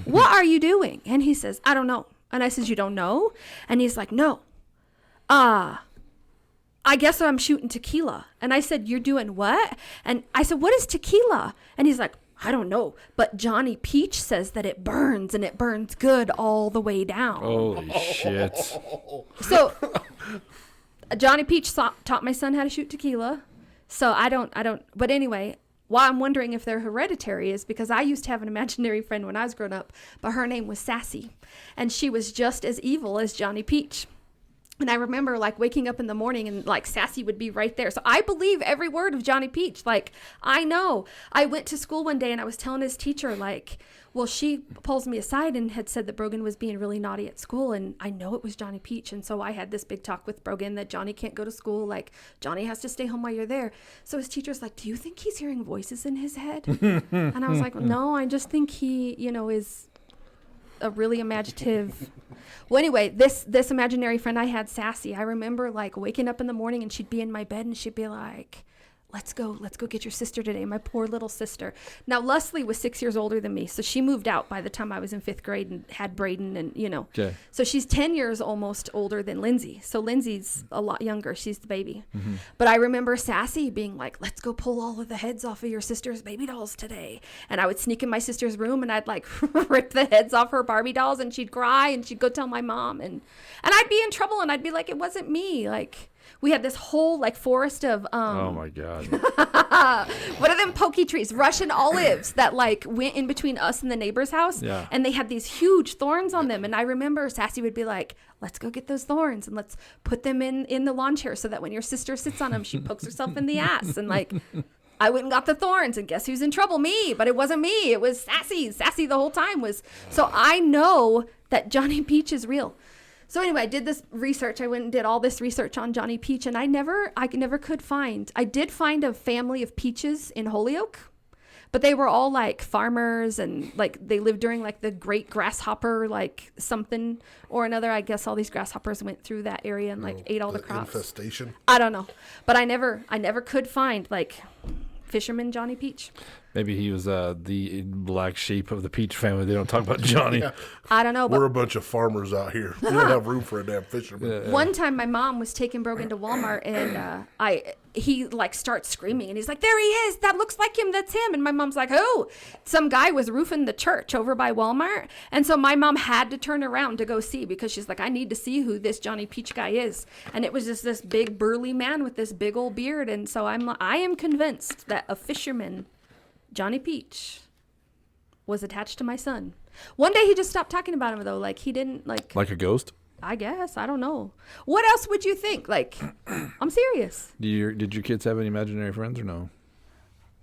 "What are you doing?" And he says, "I don't know." And I says, "You don't know?" And he's like, "No. I guess I'm shooting tequila." And I said, "You're doing what?" And I said, "What is tequila?" And he's like, "I don't know, but Johnny Peach says that it burns, and it burns good all the way down." Holy shit. So Johnny Peach taught my son how to shoot tequila. So I don't, but anyway, why I'm wondering if they're hereditary is because I used to have an imaginary friend when I was growing up, but her name was Sassy, and she was just as evil as Johnny Peach. And I remember like waking up in the morning and like Sassy would be right there. So I believe every word of Johnny Peach. Like, I know. I went to school one day and I was telling his teacher, like, well, she pulls me aside and had said that Brogan was being really naughty at school. And I know it was Johnny Peach. And so I had this big talk with Brogan that Johnny can't go to school. Like, Johnny has to stay home while you're there. So his teacher's like, "Do you think he's hearing voices in his head?" And I was like, "No, I just think he, is a really imaginative." Well, anyway, this imaginary friend I had, Sassy, I remember like waking up in the morning and she'd be in my bed and she'd be like, let's go get your sister today, my poor little sister. Now, Leslie was 6 years older than me, so she moved out by the time I was in 5th grade and had Braden and, Okay. So she's 10 years almost older than Lindsay. So Lindsay's a lot younger. She's the baby. Mm-hmm. But I remember Sassy being like, let's go pull all of the heads off of your sister's baby dolls today. And I would sneak in my sister's room and I'd like rip the heads off her Barbie dolls, and she'd cry and she'd go tell my mom. And I'd be in trouble and I'd be like, it wasn't me. Like, we had this whole like forest of oh my god. what are them pokey trees, Russian olives that like went in between us and the neighbor's house. Yeah. And they had these huge thorns on them, and I remember Sassy would be like, let's go get those thorns and let's put them in the lawn chair so that when your sister sits on them she pokes herself in the ass. And like, I went and got the thorns, and guess who's in trouble? Me. But it wasn't me, it was Sassy the whole time. So I know that Johnny Peach is real. So anyway, I did this research. I went and did all this research on Johnny Peach, and I never could find. I did find a family of Peaches in Holyoke, but they were all like farmers, and like they lived during like the great grasshopper, like something or another. I guess all these grasshoppers went through that area and like ate all the crops. Infestation. I don't know, but I never could find like fisherman Johnny Peach. Maybe he was the black sheep of the Peach family. They don't talk about Johnny. Yeah. I don't know. We're a bunch of farmers out here. We don't have room for a damn fisherman. Yeah. One time my mom was taking Brogan to Walmart, and he like starts screaming, and he's like, there he is, that looks like him, that's him. And my mom's like, oh, some guy was roofing the church over by Walmart. And so my mom had to turn around to go see, because she's like, I need to see who this Johnny Peach guy is. And it was just this big burly man with this big old beard. And so I am convinced that a fisherman, Johnny Peach, was attached to my son. One day he just stopped talking about him, though. Like, he didn't, like Like a ghost? I guess. I don't know. What else would you think? Like, I'm serious. Did your kids have any imaginary friends or no?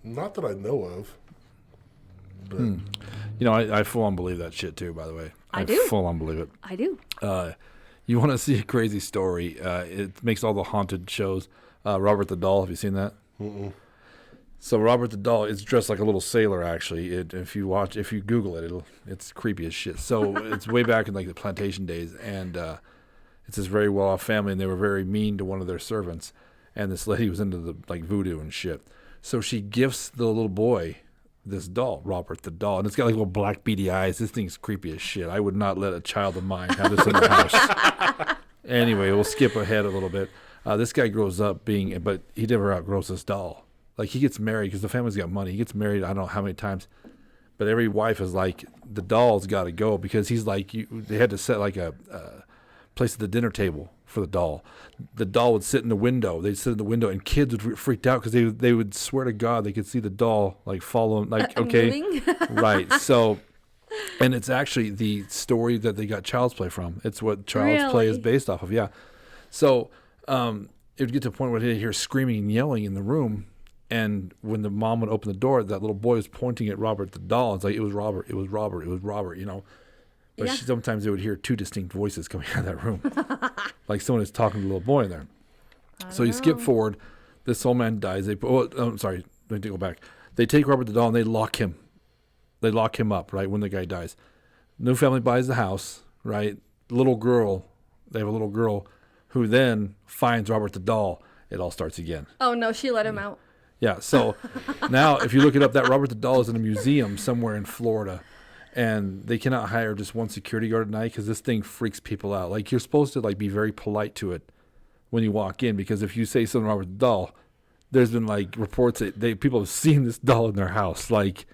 Not that I know of. But I full on believe that shit too, by the way. I do. Full on believe it. I do. You want to see a crazy story? It makes all the haunted shows. Robert the Doll, have you seen that? Mm-mm. So Robert the Doll is dressed like a little sailor, actually. If you Google it, it's creepy as shit. So it's way back in like the plantation days, and it's this very well-off family, and they were very mean to one of their servants. And this lady was into the like voodoo and shit. So she gifts the little boy this doll, Robert the Doll, and it's got like little black beady eyes. This thing's creepy as shit. I would not let a child of mine have this in the house. Anyway, we'll skip ahead a little bit. This guy grows up but he never outgrows this doll. Like, he gets married because the family's got money. He gets married, I don't know how many times, but every wife is like, the doll's got to go, because he's like, they had to set like a place at the dinner table for the doll. The doll would sit in the window. They'd sit in the window, and kids would get freaked out because they would swear to God they could see the doll like follow them. Like, okay, Moving. right. So And it's actually the story that they got Child's Play from. It's what Child's Play is Really? based off of. Yeah. So it would get to a point where they'd hear screaming and yelling in the room. And when the mom would open the door, that little boy was pointing at Robert the doll. It's like, it was Robert, it was Robert, it was Robert, you know. But Yeah. sometimes they would hear two distinct voices coming out of that room. Like someone is talking to the little boy in there. So you skip forward. This old man dies. I'm sorry. Let me go back. They take Robert the doll and they lock him. They lock him up, right, when the guy dies. New family buys the house, right? Little girl. They have a little girl who then finds Robert the doll. It all starts again. Oh, no, she let him out. Yeah, so now if you look it up, that Robert the doll is in a museum somewhere in Florida. And they cannot hire just one security guard at night because this thing freaks people out. Like, you're supposed to, like, be very polite to it when you walk in, because if you say something wrong with the doll, there's been, like, reports that people have seen this doll in their house. Like,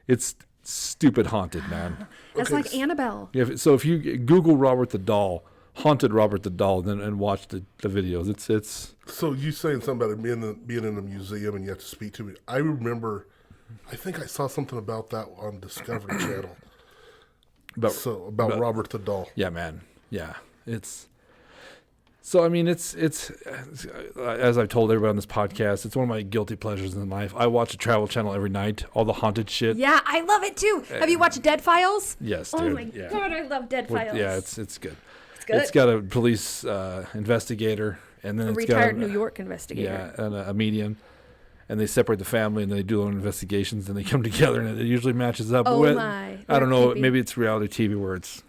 it's stupid haunted, man. That's Okay, like Annabelle. So if you Google Robert the doll, haunted Robert the doll, and watch the videos, it's So you saying something about it being in a museum and you have to speak to me? I remember, I think I saw something about that on Discovery Channel. About Robert the doll. Yeah, man. Yeah, it's. So I mean, it's as I've told everybody on this podcast, it's one of my guilty pleasures in life. I watch the Travel Channel every night, all the haunted shit. Yeah, I love it too. Have you watched Dead Files? Yes, Oh dude. my Yeah. God, I love Dead Files. Yeah, it's good. It's good. It's got a police investigator, and then A it's retired got New York investigator. Yeah, and a medium, and they separate the family, and they do their own investigations, and they come together, and it usually matches up. Oh with, my. I don't know. Creepy. Maybe it's reality TV where it's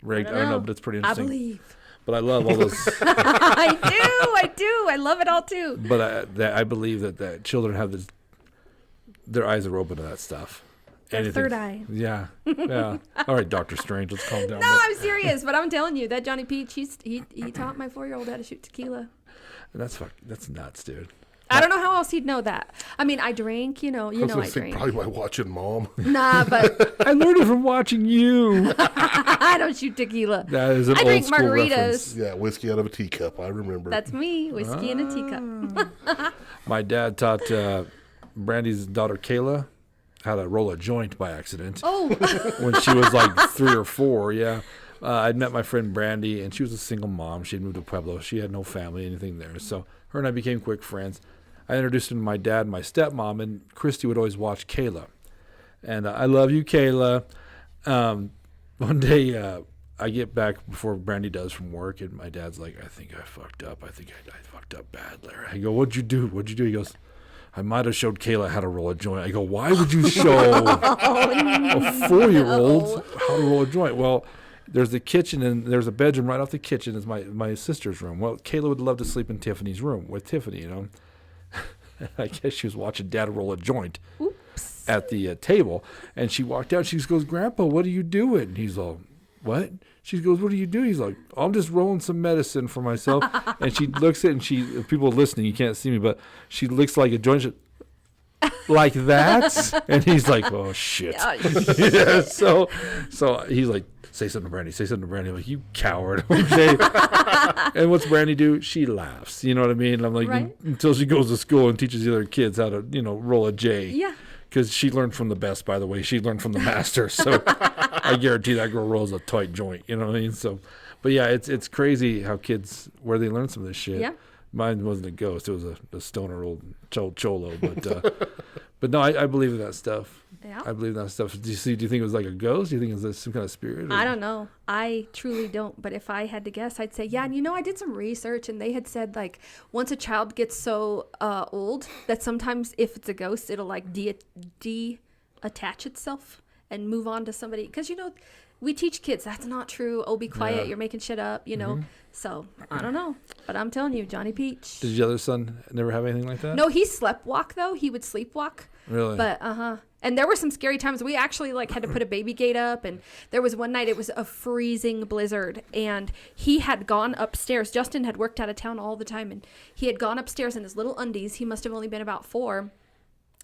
rigged. I don't know, but it's pretty I interesting. believe. But I love all those. I do. I love it all too. But I believe that children have this. Their eyes are open to that stuff. Their third eye. Yeah, yeah. All right, Dr. Strange, let's calm down. No, I'm serious, but I'm telling you, that Johnny Peach, he taught my 4-year-old how to shoot tequila. That's nuts, dude. I don't know how else he'd know that. I mean, I drank, I was gonna I say drank. probably by watching Mom. Nah, but I learned it from watching you. I don't shoot tequila. That is an I old drink school margaritas. reference. Yeah, whiskey out of a teacup. I remember. That's me, whiskey in a teacup. My dad taught Brandy's daughter Kayla how to roll a joint by accident Oh, when she was like 3 or 4. Yeah, I'd met my friend Brandy, and she was a single mom. She had moved to Pueblo. She had no family, anything there. So her and I became quick friends. I introduced him to my dad and my stepmom, and Christy would always watch Kayla. And I love you, Kayla. One day, I get back before Brandy does from work, and my dad's like, I think I fucked up. I think I fucked up bad, Larry. I go, what'd you do? He goes, I might have showed Kayla how to roll a joint. I go, why would you show a 4-year-old how to roll a joint? Well, there's the kitchen, and there's a bedroom right off the kitchen is my sister's room. Well, Kayla would love to sleep in Tiffany's room with Tiffany, I guess she was watching Dad roll a joint at the table, and she walked out. She goes, Grandpa, what are you doing? And he's all, what? She goes, what are you doing? He's like, I'm just rolling some medicine for myself. And she looks at it, and people listening, you can't see me, but she looks like a joint like that. And he's like, oh, shit. Yeah, so he's like, say something to Brandy. I'm like, you coward. Okay. And what's Brandy do? She laughs. You know what I mean? I'm like, Right. until she goes to school and teaches the other kids how to, roll a J. yeah. Because she learned from the best, by the way. She learned from the master. So I guarantee that girl rolls a tight joint. You know what I mean? So, but yeah, it's crazy how kids, where they learn some of this shit. Yeah. Mine wasn't a ghost. It was a stoner old cholo. But no, I believe in that stuff. Yeah. I believe in that stuff. Do you think it was like a ghost? Do you think it was some kind of spirit? Or? I don't know. I truly don't. But if I had to guess, I'd say, yeah. And I did some research, and they had said, like, once a child gets so old that sometimes if it's a ghost, it'll, like, de-attach itself and move on to somebody. Because, we teach kids, that's not true. Oh, be quiet. Yeah. You're making shit up, So, I don't know. But I'm telling you, Johnny Peach. Did your other son never have anything like that? No, he sleptwalk, though. He would sleepwalk. Really? But and there were some scary times. We actually had to put a baby gate up, and there was one night it was a freezing blizzard, and he had gone upstairs. Justin had worked out of town all the time, and he had gone upstairs in his little undies. He must have only been about 4,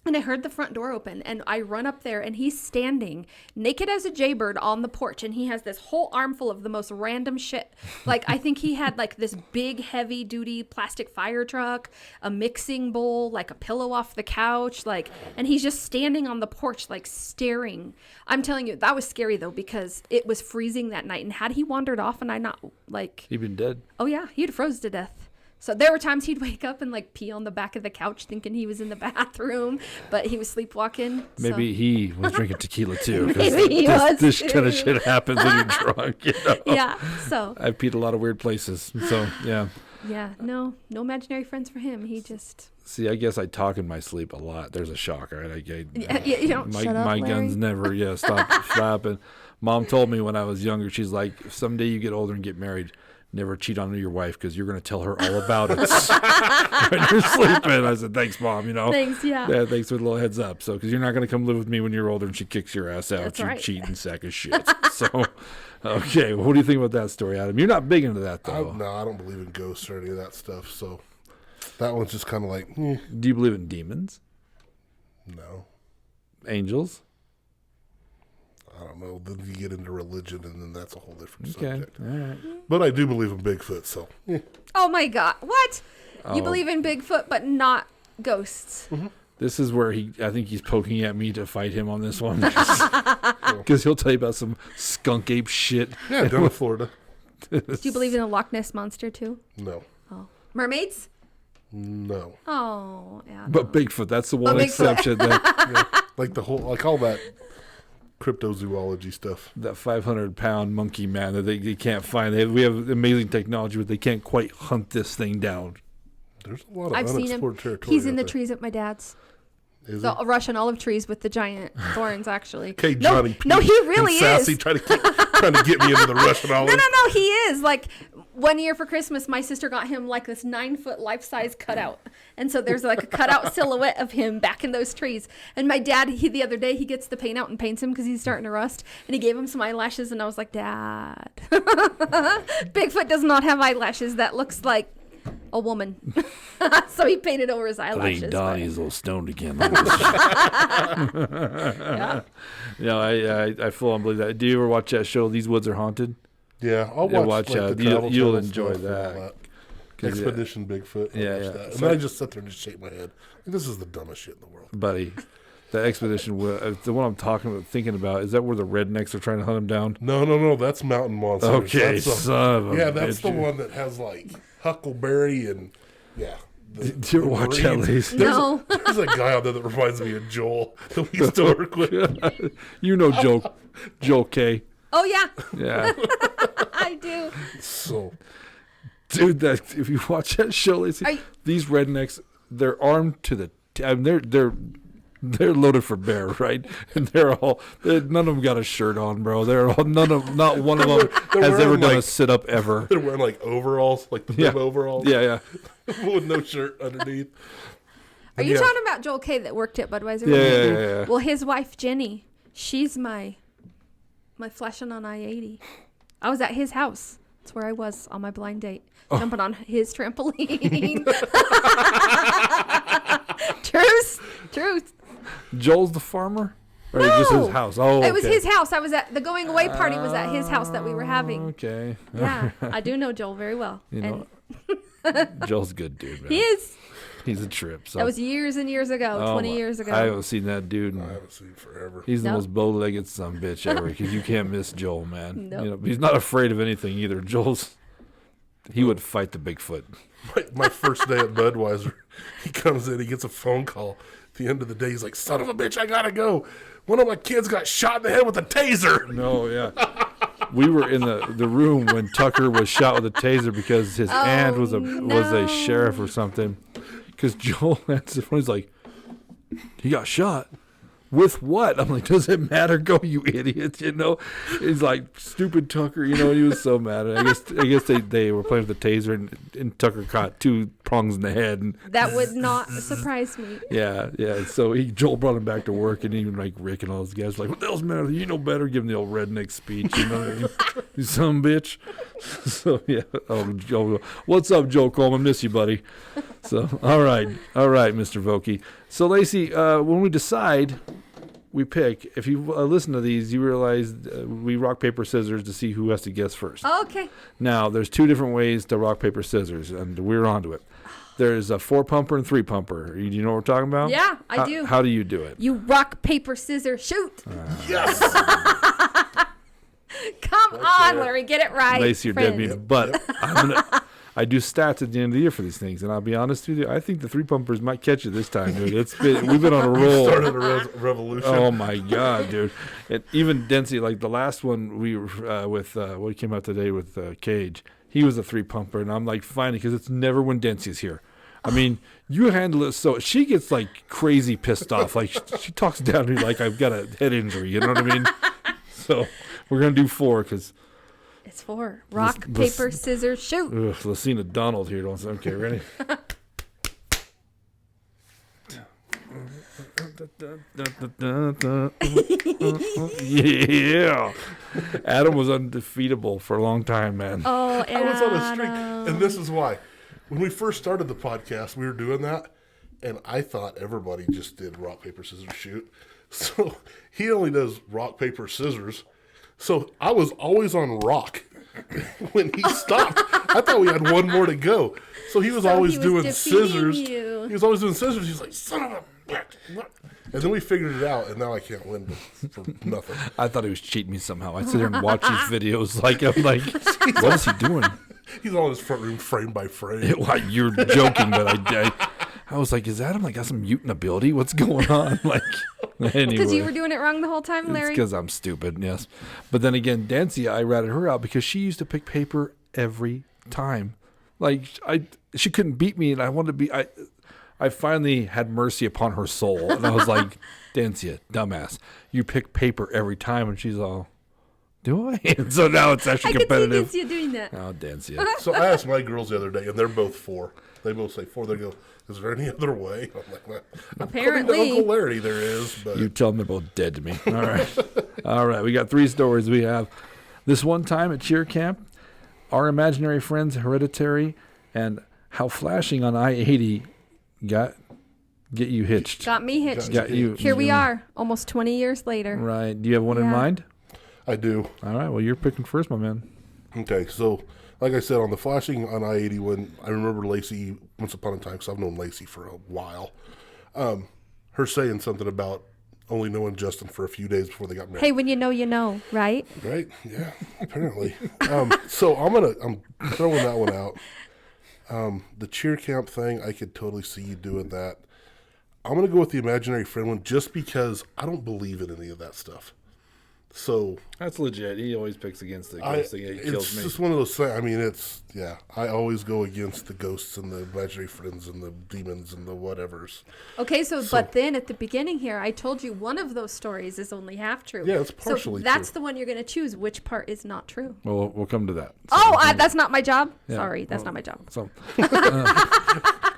And I heard the front door open, and I run up there, and he's standing naked as a jaybird on the porch, and he has this whole armful of the most random shit. Like, I think he had like this big heavy duty plastic fire truck, a mixing bowl, like a pillow off the couch, like, and he's just standing on the porch, like staring. I'm telling you, that was scary though, because it was freezing that night, and had he wandered off and I not like, He'd been dead. oh yeah, he'd froze to death. So there were times he'd wake up and like pee on the back of the couch thinking he was in the bathroom, but he was sleepwalking. Maybe he was drinking tequila too. 'Cause Maybe he was this too. kind of shit happens when you're drunk. You know? Yeah. So I've peed a lot of weird places. So yeah. yeah, no imaginary friends for him. He just See, I guess I talk in my sleep a lot. There's a shock, right? you don't my shut up, my Larry. guns never stop flapping. Mom told me when I was younger, she's like, if someday you get older and get married, never cheat on your wife because you're going to tell her all about it when you're sleeping. I said, thanks, Mom. You know, Thanks, yeah. thanks for the little heads up. So, because you're not going to come live with me when you're older and she kicks your ass out. That's You right. cheating sack of shit. So, okay, well, what do you think about that story, Adam? You're not big into that, though. No, I don't believe in ghosts or any of that stuff. So that one's just kind of like, Do you believe in demons? no. Angels? I don't know. Then you get into religion, and then that's a whole different Okay, subject. all right. But I do believe in Bigfoot, so Oh my God! What? Oh. You believe in Bigfoot, but not ghosts? This is where I think he's poking at me to fight him on this one. Because he'll tell you about some skunk ape shit. yeah, down in Florida. Do you believe in the Loch Ness monster too? No, Oh, mermaids? no. Oh, yeah. But Bigfoot, that's the one Bigfoot. exception. Like the whole, like all that cryptozoology stuff. That 500-pound monkey man that they can't find. We have amazing technology, but they can't quite hunt this thing down. There's a lot of I've seen him. unexplored territory. He's in out the there. trees at my dad's. Is The he? Russian olive trees with the giant thorns, actually. Okay, no, Johnny P. no, he really and Sassy is. trying to get me into the Russian olive. No, he is. Like, one year for Christmas, my sister got him like this 9-foot life-size cutout. And so there's like a cutout silhouette of him back in those trees. And my dad, the other day, he gets the paint out and paints him because he's starting to rust. And he gave him some eyelashes, and I was like, Dad. Bigfoot does not have eyelashes. That looks like a woman. So he painted over his I eyelashes. think but- Donnie's a little stoned again. Yeah. I full on believe that. Do you ever watch that show, These Woods Are Haunted? Yeah, I'll Yeah, watch watch, like, the you'll Travel Channel enjoy stuff and all that. 'Cause, Expedition Bigfoot. Yeah, Yeah, yeah. that. And So- then I just sit there and just shake my head. This is the dumbest shit in the world. Buddy, that expedition, the one I'm talking about, thinking about, is that where the rednecks are trying to hunt him down? No, that's Mountain Monsters. Okay, That's the- son of a yeah, that's bitch. the one that has like Huckleberry and yeah. Did you ever watch that, Marines. Lacey? No. There's a guy out there that reminds me of Joel that we used to work with. You know Joel K. Oh, yeah. Yeah. I do. So Dude, if you watch that show, Lacey, Are you- these rednecks, they're armed to the I mean, they're loaded for bear, right? And none of them got a shirt on, bro. Not one of them They're has ever wearing, done a like- sit up ever. they're wearing like overalls, like the Yeah. bib overalls, Yeah. with no shirt underneath. Are you Yeah. talking about Joel K that worked at Budweiser? Yeah. Well, his wife Jenny, she's my flashing on I-80. I was at his house. That's where I was on my blind date, jumping on his trampoline. Truth. Joel's the farmer? Or just his No. house? Oh, It was okay. his house. I was at the going away party was at his house that we were having. Okay. Yeah, I do know Joel very well. You know, and Joel's a good dude, man. he is. He's a trip. So. That was years and years ago, Oh 20 my- years ago. I haven't seen that dude. I haven't seen forever. He's the Nope. most bow-legged son of a bitch ever because you can't miss Joel, man. Nope. You know, he's not afraid of anything either. He would fight the Bigfoot. My first day at Budweiser, he comes in, he gets a phone call. At the end of the day, he's like, "Son of a bitch, I gotta go. One of my kids got shot in the head with a taser." No, yeah. We were in the room when Tucker was shot with a taser because his aunt was a sheriff or something. Because Joel answered the phone, he's like, "He got shot." with what? I'm like, does it matter? Go, you idiots. You know, he's like, stupid Tucker. You know, and he was so mad. I guess they were playing with the taser, and Tucker caught 2 prongs in the head. And That would not surprise me. yeah. So Joel brought him back to work, and even like Rick and all those guys were like, what the hell's the matter with you? You know better. Give him the old redneck speech. You know what I mean? You son of a bitch. So yeah. Oh, Joel, what's up, Joel Coleman? Miss you, buddy. So all right, Mr. Vokey. So Lacey, when we decide, we pick. If you listen to these, you realize we rock, paper, scissors to see who has to guess first. Okay. Now, there's 2 different ways to rock, paper, scissors, and we're onto it. There's a 4-pumper and 3-pumper. Do you know what we're talking about? Yeah, I do. How do you do it? You rock, paper, scissors, shoot. Yes. Come on, Larry, get it right. Lacey, you're dead mean. But I do stats at the end of the year for these things, and I'll be honest with you, I think the 3-pumpers might catch it this time, dude. We've been on a roll. Started a revolution. Oh my God, dude! And even Dempsey, like the last one we were with what came out today with Cage, he was a 3-pumper, and I'm like, finally, because it's never when Dempsey's here. I mean, you handle it so she gets like crazy pissed off, like she talks down to me like I've got a head injury. You know what I mean? So we're gonna do 4 because. It's 4. Rock, paper, scissors, shoot. Lucina Donald here. Okay, ready? Yeah. Adam was undefeatable for a long time, man. Oh, I was on a streak. And this is why. When we first started the podcast, we were doing that, and I thought everybody just did rock, paper, scissors, shoot. So he only does rock, paper, scissors. So I was always on rock when he stopped. I thought we had 1 more to go. So he was always doing scissors. You. He was always doing scissors. He's like, son of a bitch. And then we figured it out, and now I can't win for nothing. I thought he was cheating me somehow. I sit there and watch these videos like I'm like, what is he doing? He's all in his front room, frame by frame. You're joking, but I was like, is Adam like got some mutant ability? What's going on? Like, anyway. Because you were doing it wrong the whole time, Larry? It's because I'm stupid, yes. But then again, Dancy, I ratted her out because she used to pick paper every time. Like, she couldn't beat me, and I wanted to be... I finally had mercy upon her soul, and I was like, Dancia, dumbass, you pick paper every time, and she's all, do I? And so now it's actually competitive. I could see Dancia doing that. Oh, Dancia. So I asked my girls the other day, and they're both 4. They both say 4. They go, is there any other way? I'm like, well, apparently. according to Uncle Larry, there is. But You tell them they're both dead to me. All right. All right, we got 3 stories. We have this one time at cheer camp, our imaginary friends, Hereditary, and how flashing on I-80 get you hitched. Got me hitched. Got you. Here we are, almost 20 years later. Right. Do you have one in Yeah. mind? I do. All right. Well, you're picking first, my man. Okay, so like I said, on the flashing on I-80, when I remember Lacey, once upon a time, because I've known Lacey for a while, her saying something about only knowing Justin for a few days before they got married. Hey, when you know, right? Right? Yeah, apparently. So I'm throwing that one out. The cheer camp thing, I could totally see you doing that. I'm going to go with the imaginary friend one just because I don't believe in any of that stuff. So That's legit. He always picks against the ghost thing. It kills it's me. just one of those things. I mean, I always go against the ghosts and the imaginary friends and the demons and the whatevers. Okay, but then at the beginning here, I told you one of those stories is only half true. Yeah, it's partially so that's true. the one you're going to choose. Which part is not true? Well, we'll come to that. That's not my job? Yeah. Sorry, that's not my job. So,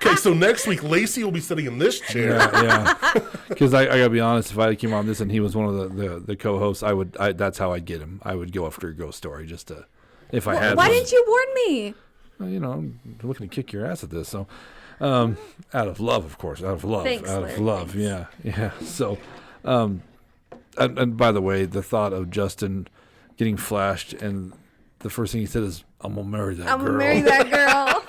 Okay, so next week, Lacey will be sitting in this chair. yeah. Because I got to be honest, if I came on this and he was one of the co-hosts, that's how I'd get him. I would go after a ghost story just to, if I had Why one. didn't you warn me? Well, I'm looking to kick your ass at this. So, out of love, of course, out of love. Thanks, out Larry, of love, thanks. yeah. So, and by the way, the thought of Justin getting flashed and the first thing he said is, I'm going to marry that girl. I'm going to marry that girl.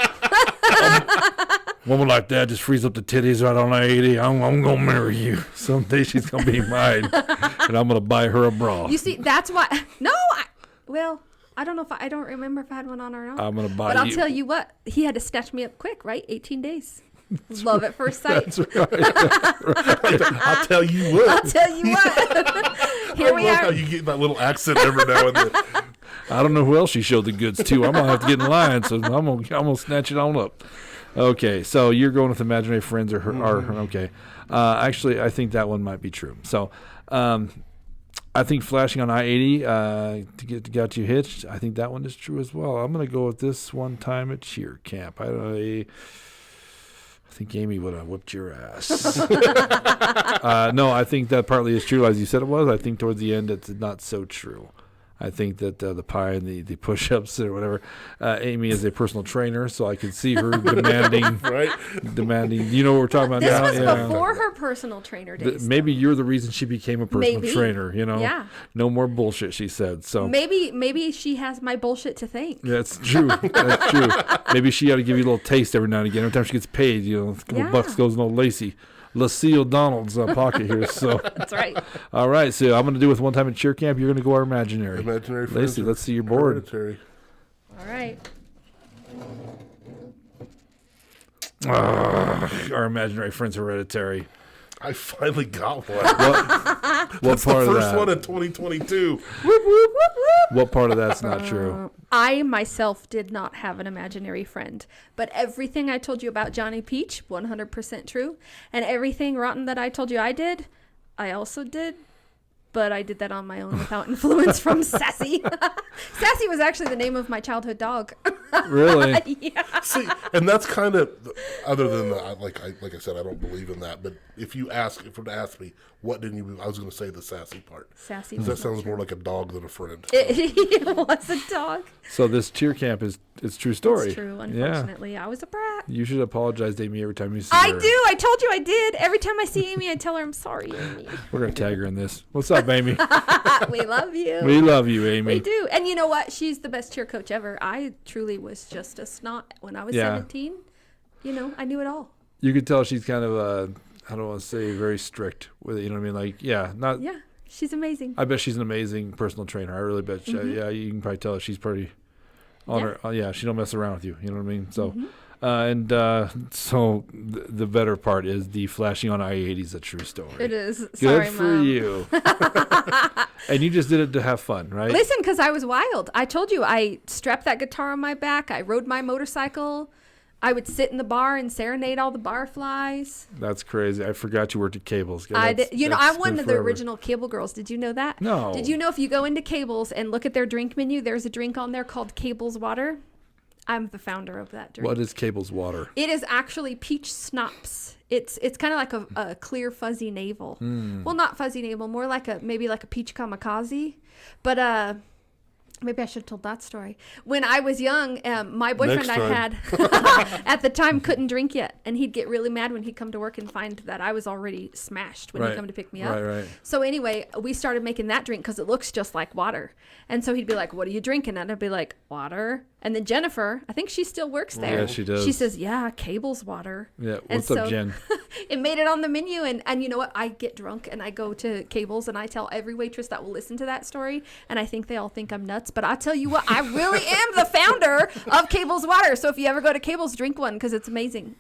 Woman like that just frees up the titties right on I-80. I'm going to marry you. Someday she's going to be mine. And I'm going to buy her a bra. You see, that's why. No, I don't know I don't remember if I had one on or not. I'm going to buy But I'll you. tell you what, he had to snatch me up quick, right? 18 days. Love at first sight. That's right. I'll tell you what. I'll tell you what. Here we I love how are. you get that little accent every now and then. I don't know who else she showed the goods to. I'm going to have to get in line, so I'm gonna snatch it on up. Okay, so you're going with imaginary friends or her? Okay. Actually, I think that one might be true. So, I think flashing on I-80 to get you hitched. I think that one is true as well. I'm gonna go with this one time at cheer camp. I think Amy would have whipped your ass. No, I think that partly is true, as you said it was. I think towards the end it's not so true. I think that the pie and the push-ups or whatever. Amy is a personal trainer, so I could see her demanding. Right? Demanding. You know what we're talking about This now? was Yeah. before her personal trainer days. Maybe you're the reason she became a personal Maybe. trainer. You know. Yeah. No more bullshit, she said. So. Maybe she has my bullshit to thank. That's true. That's true. Maybe she ought to give you a little taste every now and again. Every time she gets paid, a couple bucks goes in old Lacey O'Donnell's pocket here. So That's right. all right. So I'm going to do with one time at cheer camp. You're going to go our imaginary. Imaginary friends. Lacey, let's see your board. Hereditary. All right. Our imaginary friends hereditary. I finally got one. What That's part the of first that? one in 2022. What part of that's not true? I myself did not have an imaginary friend, but everything I told you about Johnny Peach, 100% true. And everything rotten that I told you I did, I also did. But I did that on my own without influence from Sassy. Sassy was actually the name of my childhood dog. Really? Yeah. See, and that's kind of, other than that, like I said, I don't believe in that. But if you were to ask me, what didn't you? I was going to say the sassy part. Sassy. Because that sounds more like a dog than a friend. It was a dog. So this cheer camp is true story. It's true. Unfortunately, I was a brat. You should apologize to Amy every time you see I her. do. I told you I did. Every time I see Amy, I tell her I'm sorry, Amy. We're going to tag her in this. What's up, Amy? We love you. We love you, Amy. We do. And you know what? She's the best cheer coach ever. I truly was just a snot when I was 17. I knew it all. You could tell she's kind of I don't want to say very strict with it. You know what I mean? Like, yeah, She's amazing. I bet she's an amazing personal trainer. I really bet. Yeah, you can probably tell she's pretty on her. Yeah, she don't mess around with you. You know what I mean? So, so the better part is the flashing on I-80 is a true story. It is. Good Sorry, for Mom. you. And you just did it to have fun, right? Listen, because I was wild. I told you I strapped that guitar on my back. I rode my motorcycle. I would sit in the bar and serenade all the barflies. That's crazy. I forgot you worked at Cables. Yeah, I did. I'm one been of the forever. original Cable girls. Did you know that? No. Did you know if you go into Cables and look at their drink menu, there's a drink on there called Cables Water? I'm the founder of that drink. What is Cables water? It is actually peach schnapps. It's kind of like a clear fuzzy navel. Well, not fuzzy navel, more like maybe like a peach kamikaze. But maybe I should have told that story. When I was young, my boyfriend Next I time. had at the time couldn't drink yet, and he'd get really mad when he'd come to work and find that I was already smashed when he'd come to pick me up. Right. So anyway, we started making that drink because it looks just like water. And so he'd be like, "What are you drinking?" And I'd be like, "Water." And then Jennifer, I think she still works there. Yeah, she does. She says, "Yeah, Cables water." Yeah. And What's up, so Jen? it made it on the menu, and you know what? I get drunk and I go to Cables and I tell every waitress that will listen to that story, and I think they all think I'm nuts. But I'll tell you what, I really am the founder of Cables Water. So if you ever go to Cables, drink one because it's amazing.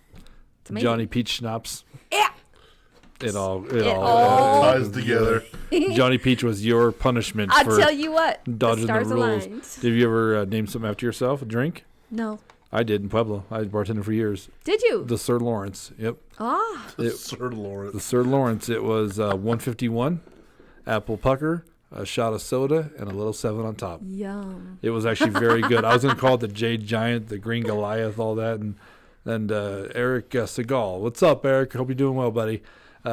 It's amazing. Johnny Peach schnapps. Yeah. It all Ties together. Johnny Peach was your punishment I'll for tell you what. dodging the the stars rules. aligned. Did you ever name something after yourself, a drink? No. I did in Pueblo. I bartended for years. Did you? The Sir Lawrence. Yep. Ah. Sir Lawrence. The Sir Lawrence. It was 151, apple pucker, a shot of soda, and a little 7 on top. Yum. It was actually very good. I was going to call it the Jade Giant, the Green Goliath, all that. And Eric Segal. What's up, Eric? Hope you're doing well, buddy.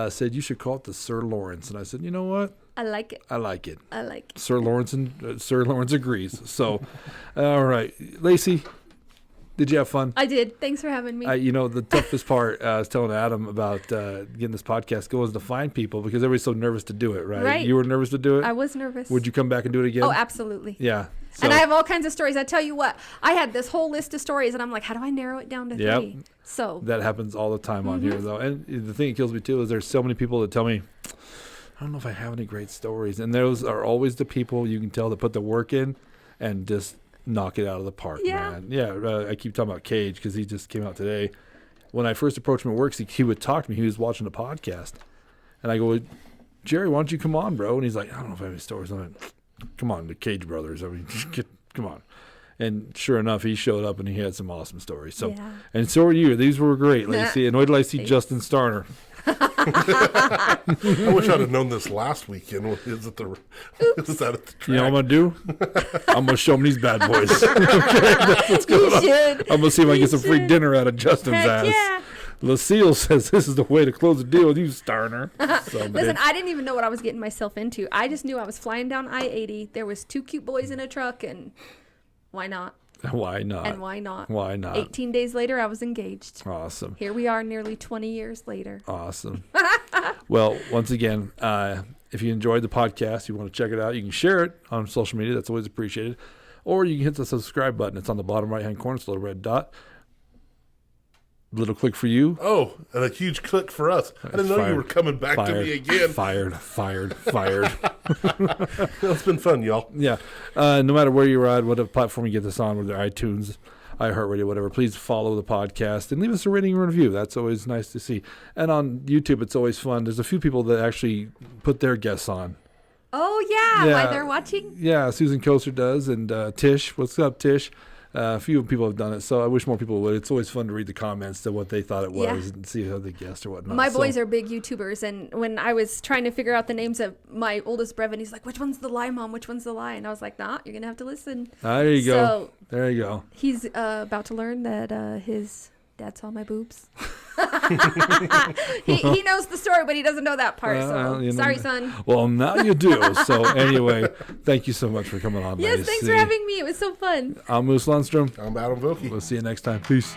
Said you should call it the Sir Lawrence. And I said, you know what? I like it. I like it. I like it. Sir Lawrence agrees. So, all right, Lacey, did you have fun? I did. Thanks for having me. The toughest part, I was telling Adam about getting this podcast going is to find people because everybody's so nervous to do it, right? Right. You were nervous to do it? I was nervous. Would you come back and do it again? Oh, absolutely. Yeah. So, And I have all kinds of stories. I tell you what, I had this whole list of stories, and I'm like, how do I narrow it down to Yep. 3? So that happens all the time on here, though. And the thing that kills me, too, is there's so many people that tell me, I don't know if I have any great stories. And those are always the people you can tell that put the work in and just knock it out of the park, Yeah. man. Yeah, I keep talking about Cage because he just came out today. When I first approached him at work, he would talk to me. He was watching a podcast. And I go, Jerry, why don't you come on, bro? And he's like, I don't know if I have any stories. I'm like, come on, the Cage brothers. I mean, come on. And sure enough, he showed up and he had some awesome stories. So, Yeah. and so are you. These were great, Lacey. And wait till I see Justin Starner. I wish I'd have known this last weekend. Is that at the track? You know what I'm going to do? I'm going to show him these bad boys. Okay, that's what's going on. should. I'm going to see if I can You get some free should. dinner out of Justin's Heck ass. yeah. Lucille says this is the way to close the deal with you, Starner. Listen, I didn't even know what I was getting myself into. I just knew I was flying down I-80. There was 2 cute boys in a truck, and why not? Why not? And why not? Why not? 18 days later, I was engaged. Awesome. Here we are nearly 20 years later. Awesome. Well, once again, if you enjoyed the podcast, you want to check it out, you can share it on social media. That's always appreciated. Or you can hit the subscribe button. It's on the bottom right-hand corner. It's a little red dot. Little click for you. Oh, and a huge click for us. I didn't know you were coming back to me again. Fired. It's been fun, y'all. Yeah. No matter where you're at, whatever platform you get this on, whether iTunes, iHeartRadio, whatever, please follow the podcast and leave us a rating and review. That's always nice to see. And on YouTube, it's always fun. There's a few people that actually put their guests on. Oh, yeah. Yeah. Why they're watching? Yeah, Susan Koster does, and Tish. What's up, Tish? A few people have done it, so I wish more people would. It's always fun to read the comments to what they thought it was Yeah. and see how they guessed or whatnot. My boys are big YouTubers, and when I was trying to figure out the names of my oldest Brevin, he's like, which one's the lie, Mom? Which one's the lie? And I was like, nah, you're going to have to listen. There you go. So There you go. he's about to learn that his dad saw my boobs. he knows the story, but he doesn't know that part. So you know, sorry, son. Well, now you do. So anyway, thank you so much for coming on. Yes, thanks for having me. It was so fun. I'm Moose Lundstrom. I'm Adam Vilke. We'll see you next time. Peace.